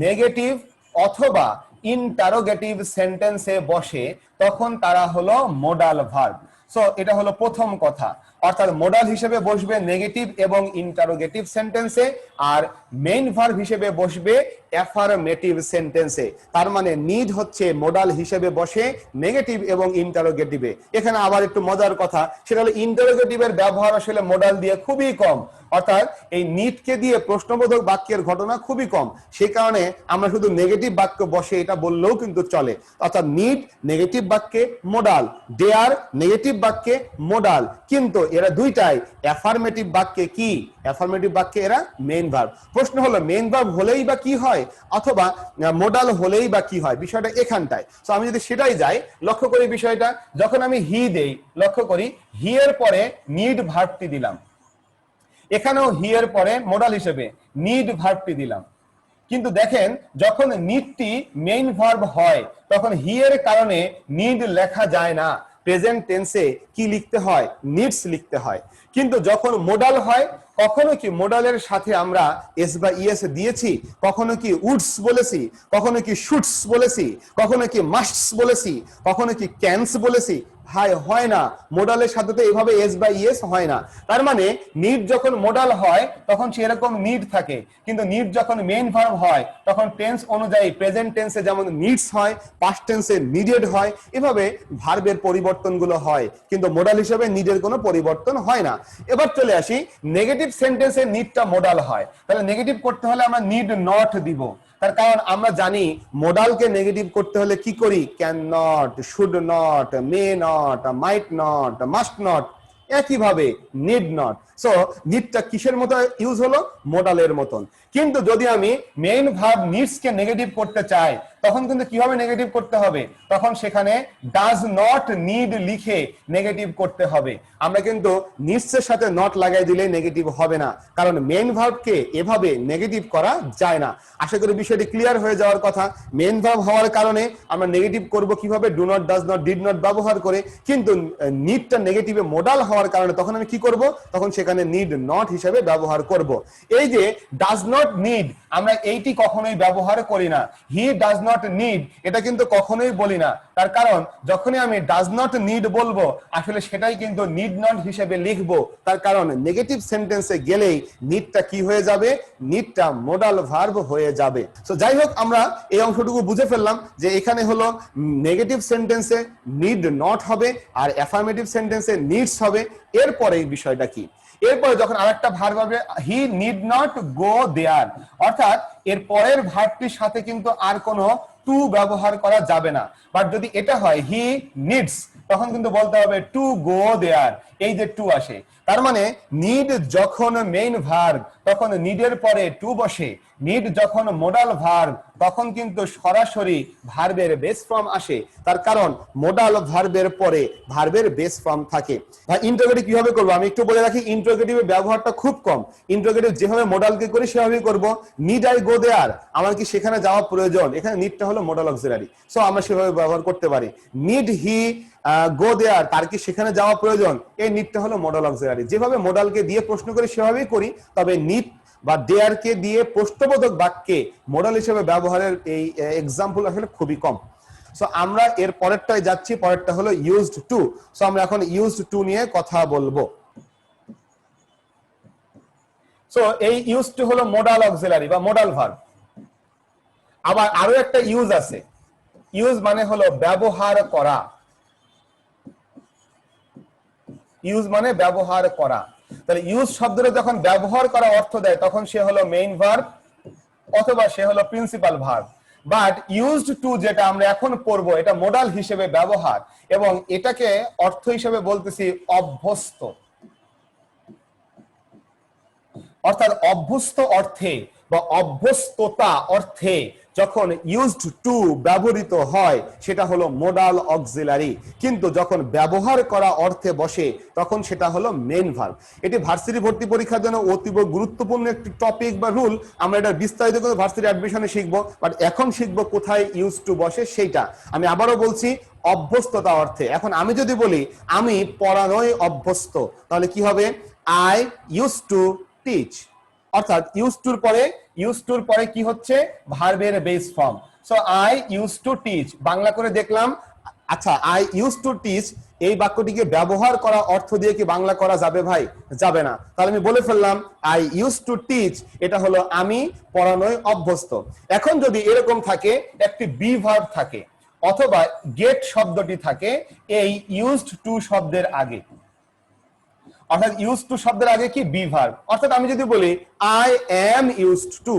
নেগেটিভ অথবা ইন্টারোগেটিভ সেন্টেন্সে বসে, তখন তারা হলো মডাল ভার্ব। সো এটা হলো প্রথম কথা, অর্থাৎ মডাল হিসেবে বসবে নেগেটিভ এবং ইন্টারোগেটিভ সেন্টেন্সে, আর মেইন ভার্ব হিসেবে বসবে অ্যাফার্মেটিভ সেন্টেন্সে। তার মানে নিড হচ্ছে মডাল হিসেবে বসে নেগেটিভ এবং ইন্টারোগেটিভে। এখানে আবার একটু মজার কথা, সেটা হলো ইন্টারোগেটিভের ব্যবহার আসলে মডাল দিয়ে খুবই কম, অর্থাৎ এই নিডকে দিয়ে প্রশ্নবোধক বাক্যের ঘটনা খুবই কম। সেই কারণে আমরা শুধু নেগেটিভ বাক্য বসে এটা বললেও কিন্তু চলে, অর্থাৎ নিড নেগেটিভ বাক্যে মডাল, ডেয়ার নেগেটিভ বাক্যে মডাল, কিন্তু এরা দুইটাই অ্যাফার্মেটিভ বাক্যে কি? অ্যাফার্মেটিভ বাক্যে এরা মেইন ভার্ব। প্রশ্ন হলো মেইন ভার্ব হলেই বা কি হয়, অথবা মডাল হলেই বা কি হয়, বিষয়টা এখানটায়। সো আমি যদি সেটাই যাই, লক্ষ্য করি বিষয়টা, যখন আমি হি দেই, লক্ষ্য করি হি এর পরে নিড ভার্বটি দিলাম, এখানেও হি এর পরে মডাল হিসেবে নিড ভার্বটি দিলাম, কিন্তু দেখেন যখন নিডটি মেইন ভার্ব হয়, তখন হি এর কারণে নিড লেখা যায় না, প্রেজেন্ট টেন্সে কি লিখতে হয়? নিডস লিখতে হয়। কিন্তু যখন মডাল হয়, কখনো কি মডালের সাথে আমরা এস বা ইএস দিয়েছি, কখনো কি উডস বলেছি, কখনো কি শুডস বলেছি, কখনো কি মাস্টস বলেছি, কখনো কি ক্যানস বলেছি? ভাই হয় না, মোডালের সাথে তো এভাবে এস বা ইএস হয় না। তার মানে নিড যখন মোডাল হয় তখন সেরকম নিড থাকে, কিন্তু নিড যখন মেইন ভার্ব হয় তখন টেন্স অনুযায়ী প্রেজেন্ট টেন্সে যেমন নিডস হয়, পাস্ট টেন্সে নিডেড হয়, এভাবে ভার্বের পরিবর্তনগুলো হয়, কিন্তু মোডাল হিসেবে নিডের কোনো পরিবর্তন হয় না। এবার চলে আসি নেগেটিভ সেন্টেন্সে নিডটা মোডাল হয়, তাহলে নেগেটিভ করতে হলে আমরা নিড নট দিব। তার কারণ আমরা জানি মডালকে নেগেটিভ করতে হলে কি করি? Can not, should not, may not, might not, must not, একইভাবে নিড নট। সো নিডটা কিসের মতো ইউজ হলো? মডালের মতন। কিন্তু যদি আমি মেইন ভার্ব নিডস কে নেগেটিভ করতে চাই, তখন কিন্তু কিভাবে নেগেটিভ করতে হবে? তখন সেখানে ডাজ নট নিড লিখে নেগেটিভ করতে হবে। আমরা কিন্তু নিডস এর সাথে নট লাগাই দিলে নেগেটিভ হবে না, কারণ মেইন ভার্বকে এভাবে নেগেটিভ করা যায় না। আশা করি বিষয়টি ক্লিয়ার হয়ে যাওয়ার কথা। মেইন ভার্ব হওয়ার কারণে আমরা নেগেটিভ করব কিভাবে? Do not, does not, did not ব্যবহার করে। কিন্তু নিডটা নেগেটিভে মডাল হওয়ার কারণে তখন আমি কি করব? তখন সেখানে নিড নট হিসেবে ব্যবহার করব। এই যে ডাজ নট নিড, আমরা এইটি কখনোই ব্যবহার করি না। হি ডাজ নট নিড, এটা কিন্তু কখনোই বলি না। তার কারণ যখনই আমি ডাজ নট নিড বলবো, আসলে সেটাই কিন্তু নিড নট হিসেবে লিখবো। তার কারণ নেগেটিভ সেন্টেন্সে গেলেই নিডটা কি হয়ে যাবে? নিডটা মডাল ভার্ব হয়ে যাবে। সো যাই হোক, আমরা এই অংশটুকু বুঝে ফেললাম যে এখানে হলো নেগেটিভ সেন্টেন্সে নিড নট হবে, আর অ্যাফার্মেটিভ সেন্টেন্সে নিডস হবে। এরপরে এই বিষয়টা কি? এরপরে যখন আরেকটা ভার্ব হবে হি নিড নট গো দেয়ার, অর্থাৎ এর পরের ভার্বটির সাথে কিন্তু আর কোনো টু ব্যবহার করা যাবে না। বাট যদি এটা হয় হি নিডস, তখন কিন্তু বলতে হবে টু গো দেয়ার, এই যে টু আসে। তার মানে নিড যখন মেইন ভার্ব তখন নিডের পরে টু বসে, নিড যখন মোডাল ভার্ব তখন কিন্তু সরাসরি ভার্বের বেস ফর্ম আসে। তার কারণ মোডাল ভার্বের পরে ভার্বের বেস ফর্ম থাকে। ভাই ইন্টারোগেটিভ কিভাবে করবো আমি একটু বলে রাখি, ইন্টারোগেটিভের ব্যবহারটা খুব কম। ইন্টারোগেটিভ যেভাবে মোডালকে করি সেভাবেই করবো। নিড আই গো দেয়ার, আমার কি সেখানে যাওয়া প্রয়োজন, এখানে নিডটা হলো মোডাল অক্সিলারি, সো আমরা সেভাবে ব্যবহার করতে পারি। নিড হি গো দেয়ার, তার কি সেখানে যাওয়া প্রয়োজন, এই নিডটা হলো মোডাল অক্সিলারি। যেভাবে মোডালকে দিয়ে প্রশ্ন করি সেভাবেই করি, তবে নিড বা দেয়ার কে দিয়ে প্রশ্নবোধক বাক্যে মোডাল হিসেবে ব্যবহারের এই এক্সাম্পল আসলে খুবই কম। সো আমরা এর পরেরটায় যাচ্ছি, পরেরটা হলো ইউজড টু। সো আমরা এখন ইউজড টু নিয়ে কথা বলবো। সো এই ইউজ টু হলো মোডাল অক্সিলারি বা মোডাল ভার্ব। আবার আরো একটা ইউজ আছে, ইউজ মানে হলো ব্যবহার করা, ইউজ মানে ব্যবহার করা। তাহলে ইউজ শব্দটা যখন ব্যবহার করা অর্থ দেয় তখন সে হলো মেইন ভার্ব অথবা সে হলো principal verb. But used to যেটা আমরা এখন পড়বো এটা মোডাল হিসেবে ব্যবহার, এবং এটাকে অর্থ হিসেবে বলতেছি অভ্যস্ত। অর্থাৎ অভ্যস্ত অর্থে বা অভ্যস্ততা অর্থে যখন ইউজড টু ব্যবহৃত হয় সেটা হলো মোডাল অক্সিলারি, কিন্তু যখন ব্যবহার করা অর্থে বসে তখন সেটা হলো মেইন ভার্ব। এটি ভার্সিটি ভর্তি পরীক্ষার জন্য অতীব গুরুত্বপূর্ণ একটি টপিক বা রুল। আমরা এটা বিস্তারিত করে ভার্সিটি অ্যাডমিশনে শিখবো, বাট এখন শিখবো কোথায় ইউজ টু বসে সেইটা। আমি আবারও বলছি, অভ্যস্ততা অর্থে। এখন আমি যদি বলি আমি পড়ানোয় অভ্যস্ত, তাহলে কি হবে? I use to teach. অর্থাৎ ইউজ টুর পরে কি হচ্ছে? ভার্বের base form. So I use to teach, Bangla করে দেখলাম। আচ্ছা, আই ইউজ টু টিচ এই বাক্যটিকে ব্যবহার করা অর্থ দিয়ে কি বাংলা করা যাবে ভাই? যাবে না। তাহলে আমি বলে ফেললাম আই ইউজ টু টিচ, এটা হলো আমি পড়ানোয় অভ্যস্ত। এখন যদি এরকম থাকে একটি বি ভার্ব থাকে অথবা গেট শব্দটি থাকে এই ইউজড টু শব্দের আগে, অর্থাৎ ইউজ টু শব্দের আগে কি বি ভার্ব। অর্থাৎ আমি যদি বলি আই এম ইউজড টু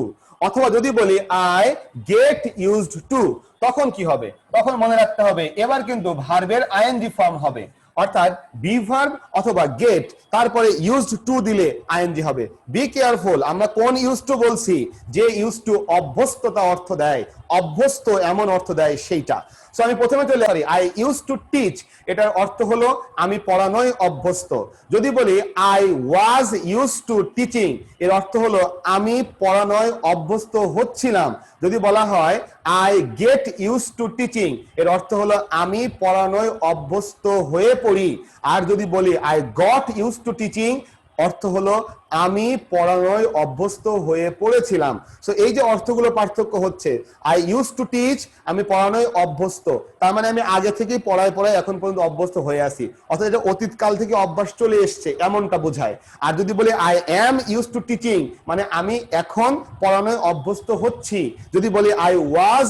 অথবা যদি বলি আই গেট ইউজড টু, তখন কি হবে? তখন মনে রাখতে হবে এবার কিন্তু ভার্বের আইএনজি ফর্ম হবে। অর্থাৎ বি ভার্ব অথবা গেট তারপরে ইউজড টু দিলে আইএনজি হবে। বি কেয়ারফুল, আমরা কোন ইউজ টু বলছি? যে ইউজ টু অভ্যস্ততা অর্থ দেয়, অভ্যস্ত এমন অর্থ দেয় সেইটা। সো আমি প্রথমে চলে আসি আই ইউজ টু টিচ, এটার অর্থ হলো আমি পড়ানোয় অভ্যস্ত। যদি বলি I was use to teaching, এর অর্থ হলো আমি পড়ানোয় অভ্যস্ত হচ্ছিলাম। যদি বলা হয় I get use to teaching, এর অর্থ হলো আমি পড়ানোয় অভ্যস্ত হয়ে পড়ি। আর যদি বলি I got use to teaching, অর্থ হলো আমি পড়ানোয় অভ্যস্ত হয়ে পড়েছিলাম। সো এই যে অর্থগুলো পার্থক্য হচ্ছে, আই ইউজ টু টিচ আমি পড়ানোয় অভ্যস্ত, তার মানে আমি আগে থেকেই পড়ায় এখন পর্যন্ত অভ্যস্ত হয়ে আছি, অর্থাৎ এটা অতীতকাল থেকে অভ্যাস চলে এসছে এমনটা বোঝায়। আর যদি বলি I am use to teaching, মানে আমি এখন পড়ানোয় অভ্যস্ত হচ্ছি। যদি বলি I was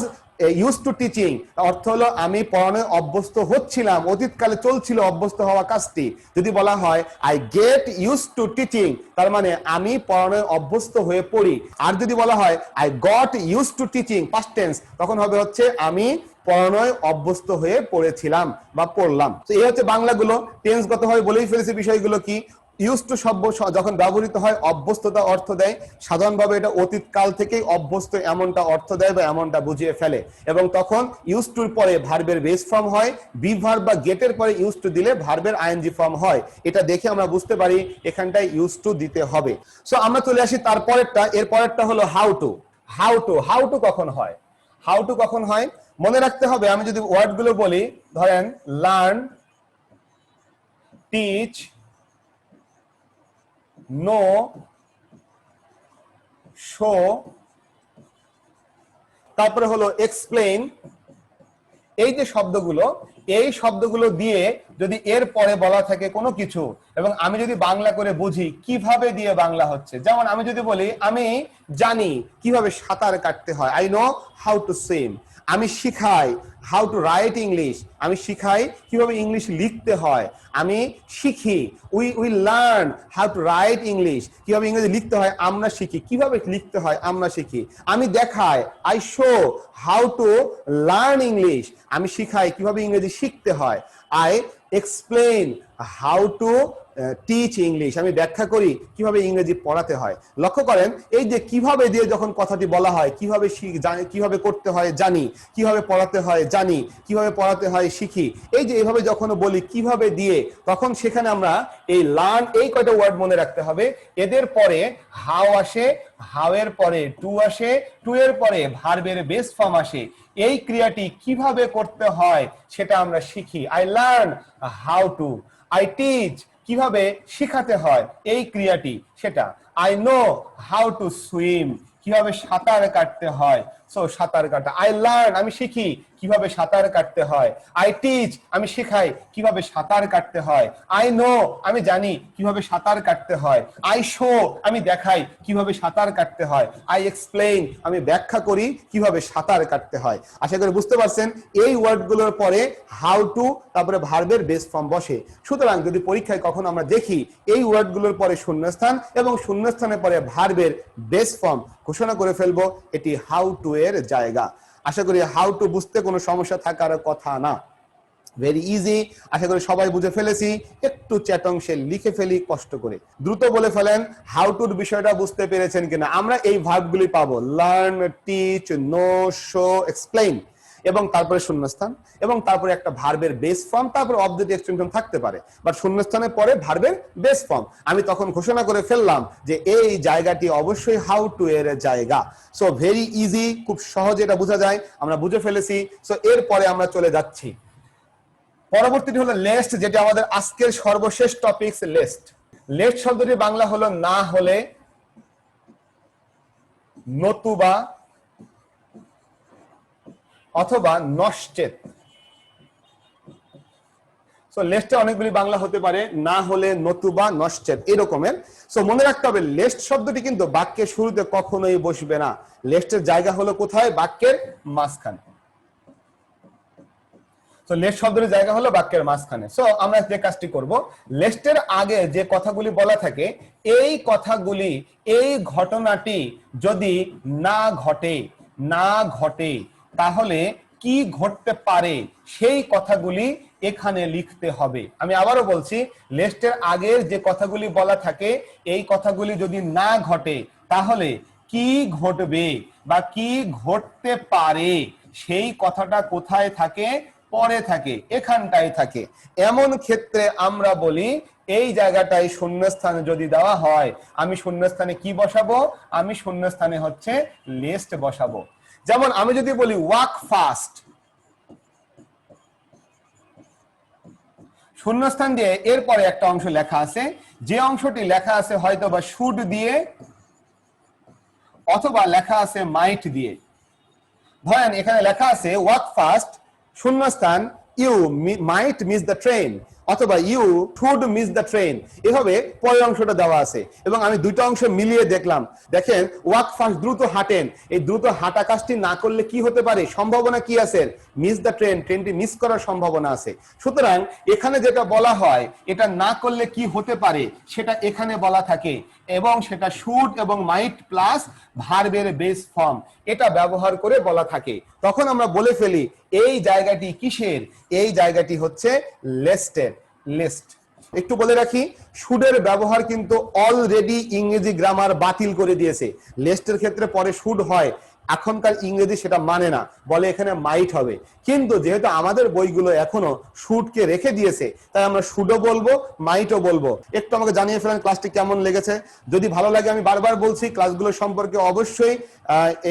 use to teaching, অর্থ হলো আমি পড়ানোয় অভ্যস্ত হচ্ছিলাম, অতীতকালে চলছিল অভ্যস্ত হওয়া কাজটি। যদি বলা হয় I get use to teaching, তার মানে আমি পড়ানোয় অভ্যস্ত হয়ে পড়ি। আর যদি বলা হয় I got use to teaching past tense, তখন হবে হচ্ছে আমি পড়ানোয় অভ্যস্ত হয়ে পড়েছিলাম বা পড়লাম। তো এই হচ্ছে বাংলাগুলো। টেন্সগতভাবে বলেই ফেলেছি বিষয়গুলো কি। ইউজ টু শব্দ যখন ব্যবহৃত হয় অভ্যস্ততা অর্থ দেয়, সাধারণভাবে এটা অতীতকাল থেকেই অভ্যস্ত এমনটা অর্থ দেয় বা এমনটা বুঝিয়ে ফেলে। এবং তখন ইউজ টুর পরে ভার্বের বেস ফর্ম হয়, বি ভার্ব বা গেটের পরে ইউজ টু দিলে ভার্বের আইএনজি ফর্ম হয়। এটা দেখে আমরা বুঝতে পারি এখানটায় ইউজ টু দিতে হবে। সো আমরা চলে আসি তারপরেরটা, এর পরেরটা হলো হাউ টু। হাউ টু কখন হয়? হাউ টু কখন হয় মনে রাখতে হবে। আমি যদি ওয়ার্ডগুলো বলি, ধরেন লার্ন, টিচ, নো, শো, তারপরে হলো এক্সপ্লেইন, এই যে শব্দগুলো এই শব্দগুলো দিয়ে যদি এর পরে বলা থাকে কোনো কিছু এবং আমি যদি বাংলা করে বুঝি কিভাবে দিয়ে বাংলা হচ্ছে, যেমন আমি যদি বলি আমি জানি কিভাবে সাঁতার কাটতে হয়, I know how to swim. আমি শিখাই হাউ টু রাইট ইংলিশ, আমি শিখাই কিভাবে ইংলিশ লিখতে হয়। আমি শিখি we learn how to right English, কিভাবে ইংরেজি লিখতে হয় আমরা শিখি, কিভাবে লিখতে হয় আমরা শিখি। আমি দেখাই I show how to learn English, আমি শিখাই কিভাবে ইংরেজি শিখতে হয়। I explain how to teach English, আমি ব্যাখ্যা করি কিভাবে ইংরেজি পড়াতে হয়। লক্ষ্য করেন এই যে কিভাবে দিয়ে যখন কথাটি বলা হয়, কিভাবে কিভাবে করতে হয় জানি, কিভাবে পড়াতে হয় জানি, কিভাবে পড়াতে হয় শিখি, এই যে এইভাবে যখন বলি কিভাবে দিয়ে, তখন সেখানে আমরা এই লার্ন এই কয়টা ওয়ার্ড মনে রাখতে হবে। এদের পরে হাউ আসে, হাউ এর পরে টু আসে, টু এর পরে ভার্বের বেস ফর্ম আসে। এই ক্রিয়াটি কিভাবে করতে হয় সেটা আমরা শিখি, I learn how to. I teach, কিভাবে শিখাতে হয় এই ক্রিয়াটি সেটা। I know how to swim, কিভাবে সাঁতার কাটতে হয়, সো সাঁতার কাটা। আই লার্ন, আমি শিখি কিভাবে সাঁতার কাটতে হয়। আই টিচ, আমি শিখাই কিভাবে সাঁতার কাটতে হয়। আই নো, আমি জানি কিভাবে সাঁতার কাটতে হয়। আই শো, আমি দেখাই কিভাবে সাঁতার কাটতে হয়। আই এক্সপ্লেইন, আমি ব্যাখ্যা করি কিভাবে সাঁতার কাটতে হয়। আশা করি বুঝতে পারছেন এই ওয়ার্ডগুলোর পরে হাউ টু তারপরে ভার্বের বেস ফর্ম বসে। সুতরাং যদি পরীক্ষায় কখন আমরা দেখি এই ওয়ার্ডগুলোর পরে শূন্যস্থান এবং শূন্যস্থানের পরে ভার্বের বেস ফর্ম, ঘোষণা করে ফেলবো এটি হাউ টু এর জায়গা। আশা করি হাউ টু বুঝতে কোনো সমস্যা থাকার কথা না, ভেরি ইজি। আশা করি সবাই বুঝে ফেলেছি। একটু চ্যাট অংশে লিখে ফেলি কষ্ট করে, দ্রুত বলে ফেলেন হাউ টুর বিষয়টা বুঝতে পেরেছেন কিনা। আমরা এই ভার্বগুলি পাবো learn, teach, know, show, explain এবং তারপরে শূন্যস্থান এবং তারপরে একটা ভার্বের বেস ফর্ম, তারপরে অবজেক্ট এক্সটেনশন থাকতে পারে, বাট শূন্যস্থানের পরে ভার্বের বেস ফর্ম। আমি তখন ঘোষণা করে ফেললাম যে এই জায়গাটি অবশ্যই হাউ টু এর জায়গা। সো ভেরি ইজি, খুব সহজে এটা বোঝা যায়, আমরা বুঝে ফেলেছি। সো এরপরে আমরা চলে যাচ্ছি, পরবর্তীটি হলো লেস্ট, যেটা আমাদের আজকের সর্বশেষ টপিকস লেস্ট। লেস্ট শব্দটি বাংলা হলো না হলে, নতুবা অথবা নশ্চেত। সো লেস্টে অনেকগুলি বাংলা হতে পারে, না হলে, নতুবা, নশ্চেত এরকমের। সো মনে রাখতে হবে লেস্ট শব্দটি কিন্তু বাক্যের শুরুতে কখনোই বসবে না। লেস্টের জায়গা হলো কোথায়? বাক্যের মাঝখানে। তো লেস্ট শব্দের জায়গা হলো বাক্যের মাঝখানে। সো আমরা যে কাজটি করব, লেস্টের আগে যে কথাগুলি বলা থাকে এই কথাগুলি, এই ঘটনাটি যদি না ঘটে তাহলে কি ঘটতে পারে সেই কথাগুলি এখানে লিখতে হবে। আমি আবারও বলছি, লেস্টের আগের যে কথাগুলি বলা থাকে এই কথাগুলি যদি না ঘটে তাহলে কি ঘটবে বা কি ঘটতে পারে সেই কথাটা কোথায় থাকে? পরে থাকে, এখানটাই থাকে। এমন ক্ষেত্রে আমরা বলি এই জায়গাটায় শূন্যস্থান যদি দেওয়া হয়, আমি শূন্যস্থানে কি বসাবো? আমি শূন্যস্থানে হচ্ছে লেস্ট বসাবো। যেমন আমি যদি বলি ওয়াক ফাস্ট, শূন্যস্থান দিয়ে এরপরে একটা অংশ লেখা আছে, যে অংশটি লেখা আছে হয়তো বা শুড দিয়ে অথবা লেখা আছে মাইট দিয়ে। ধরেন এখানে লেখা আছে ওয়াক ফাস্ট শূন্যস্থান you might miss the train অথবা you should miss the train, এভাবে পরের অংশটা দেওয়া আছে। এবং আমি দুটো অংশ মিলিয়ে দেখলাম, দেখেন ওয়াক ফাস্ট দ্রুত হাঁটেন, এই দ্রুত হাঁটা কাজটি না করলে কি হতে পারে? সম্ভাবনা কি আছে? মিস দ্য ট্রেন, ট্রেনটি মিস করার সম্ভাবনা আছে। সুতরাং এখানে যেটা বলা হয় এটা না করলে কি হতে পারে সেটা এখানে বলা থাকে এবং সেটা শুড এবং মাইট প্লাস ভার্বের বেস ফর্ম এটা ব্যবহার করে বলা থাকে। তখন আমরা বলে ফেলি এই জায়গাটি কিসের? এই জায়গাটি হচ্ছে লেস্টের। লেস্ট একটু বলে রাখি, শুডের ব্যবহার কিন্তু অলরেডি ইংরেজি গ্রামার বাতিল করে দিয়েছে। লেস্টের ক্ষেত্রে পরে শুড হয়, এখনকার ইংরেজি সেটা মানে না, বলে এখানে মাইট হবে। কিন্তু যেহেতু আমাদের বইগুলো এখনো শুডকে রেখে দিয়েছে তাই আমরা শুডও বলবো, মাইটও বলবো। একটু আমাকে জানিয়ে ফেলেন ক্লাসটি কেমন লেগেছে। যদি ভালো লাগে, আমি বারবার বলছি ক্লাসগুলো সম্পর্কে অবশ্যই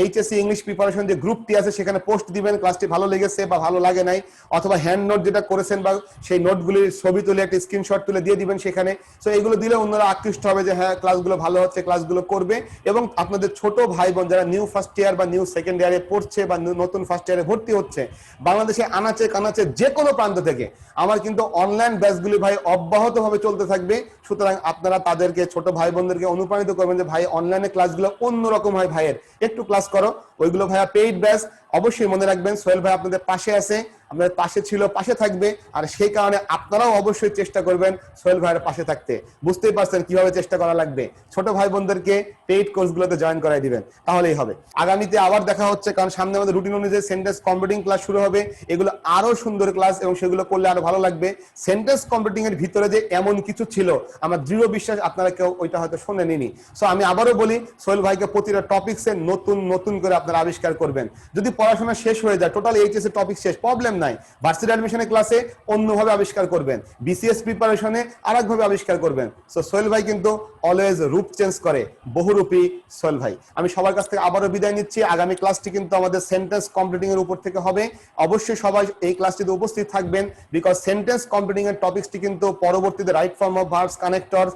এইচএসসি ইংলিশ প্রিপারেশন যে গ্রুপটি আছে সেখানে পোস্ট দিবেন ক্লাসটি ভালো লেগেছে বা ভালো লাগে নাই, অথবা হ্যান্ড নোট যেটা করেছেন বা সেই নোটগুলির ছবি তুলে একটা স্ক্রিনশট তুলে দিয়ে দিবেন সেখানে। সো এগুলো দিলে অন্যরা আকৃষ্ট হবে যে হ্যাঁ ক্লাসগুলো ভালো হচ্ছে, ক্লাসগুলো করবে। এবং আপনাদের ছোট ভাই বোন যারা নিউ ফার্স্ট ইয়ার বা নিউ সেকেন্ড ইয়ারে পড়ছে বা নতুন ফার্স্ট ইয়ারে ভর্তি হচ্ছে, বাংলাদেশে আনাচে কানাচে যে কোনো প্রান্ত থেকে আমার কিন্তু অনলাইন ব্যাচগুলি ভাই অব্যাহতভাবে চলতে থাকবে। সুতরাং আপনারা তাদেরকে, ছোট ভাই বোনদেরকে অনুপ্রাণিত করবেন যে ভাই অনলাইনে ক্লাসগুলো অন্যরকম হয় ভাইয়ের, একটু ক্লাস করো। ওইগুলো ভাইয়া পেইড ব্যাচ। অবশ্যই মনে রাখবেন সোহেল ভাই আপনাদের পাশে আছে, আপনাদের পাশে ছিল, পাশে থাকবে। আর সেই কারণে আপনারাও অবশ্যই চেষ্টা করবেন সোহেল ভাইয়ের পাশে থাকতে। বুঝতেই পারছেন কিভাবে চেষ্টা করা লাগবে। ছোট ভাই বোনদেরকে পেইড কোর্সগুলোতে জয়েন করাই দিবেন, তাহলেই হবে। আগামীতে আবার দেখা হচ্ছে, কারণ সামনে আমাদের রুটিন অনুযায়ী সেন্টেন্স কম্পিউটিং ক্লাস শুরু হবে। এগুলো আরো সুন্দর ক্লাস এবং সেগুলো করলে আরো ভালো লাগবে। সেন্টেন্স কম্পিউটিং এর ভিতরে যে এমন কিছু ছিল, আমার দৃঢ় বিশ্বাস আপনারা কেউ ওইটা হয়তো শুনেননি। সো আমি আবারও বলি, সোহেল ভাইকে প্রতিটা টপিকসে নতুন নতুন করে আপনারা আবিষ্কার করবেন। যদি পড়াশোনা শেষ হয়ে যায়, টোটাল এইচএস এর টপিক শেষ, প্রবলেম নাই, ভার্সিটি অ্যাডমিশনের ক্লাসে অন্যভাবে আবিষ্কার করবেন, বিসিএস প্রিপারেশনে আরেকভাবে আবিষ্কার করবেন। সো সোহেল ভাই কিন্তু অলওয়েজ রূপ চেঞ্জ করে, বহুরূপী সোহেল ভাই। আমি সবার কাছ থেকে আবারও বিদায় নিচ্ছি। আগামী ক্লাসটি কিন্তু আমাদের সেন্টেন্স কম্পিউটিং এর উপর থেকে হবে। অবশ্যই সবাই এই ক্লাসটিতে উপস্থিত থাকবেন, বিকজ সেন্টেন্স কম্পিউটিং এর টপিকসটি কিন্তু পরবর্তীতে right form of verbs, connector,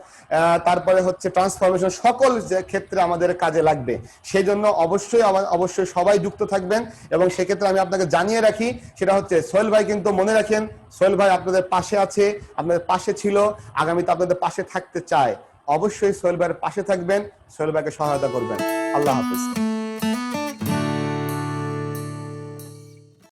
তারপরে হচ্ছে ট্রান্সফরমেশন, সকল ক্ষেত্রে আমাদের কাজে লাগবে। সেই জন্য অবশ্যই সবাই যুক্ত থাকবেন। এবং সেক্ষেত্রে আমি আপনাকে জানিয়ে রাখি, সেটা হচ্ছে সোহেল ভাই কিন্তু, মনে রাখেন, সোহেল ভাই আপনাদের পাশে আছে, আপনাদের পাশে ছিল, আগামীতে আপনাদের পাশে থাকতে চায়। অবশ্যই সোহেল ভাইয়ের পাশে থাকবেন, সোহেল ভাইকে সহায়তা করবেন। আল্লাহ হাফেজ।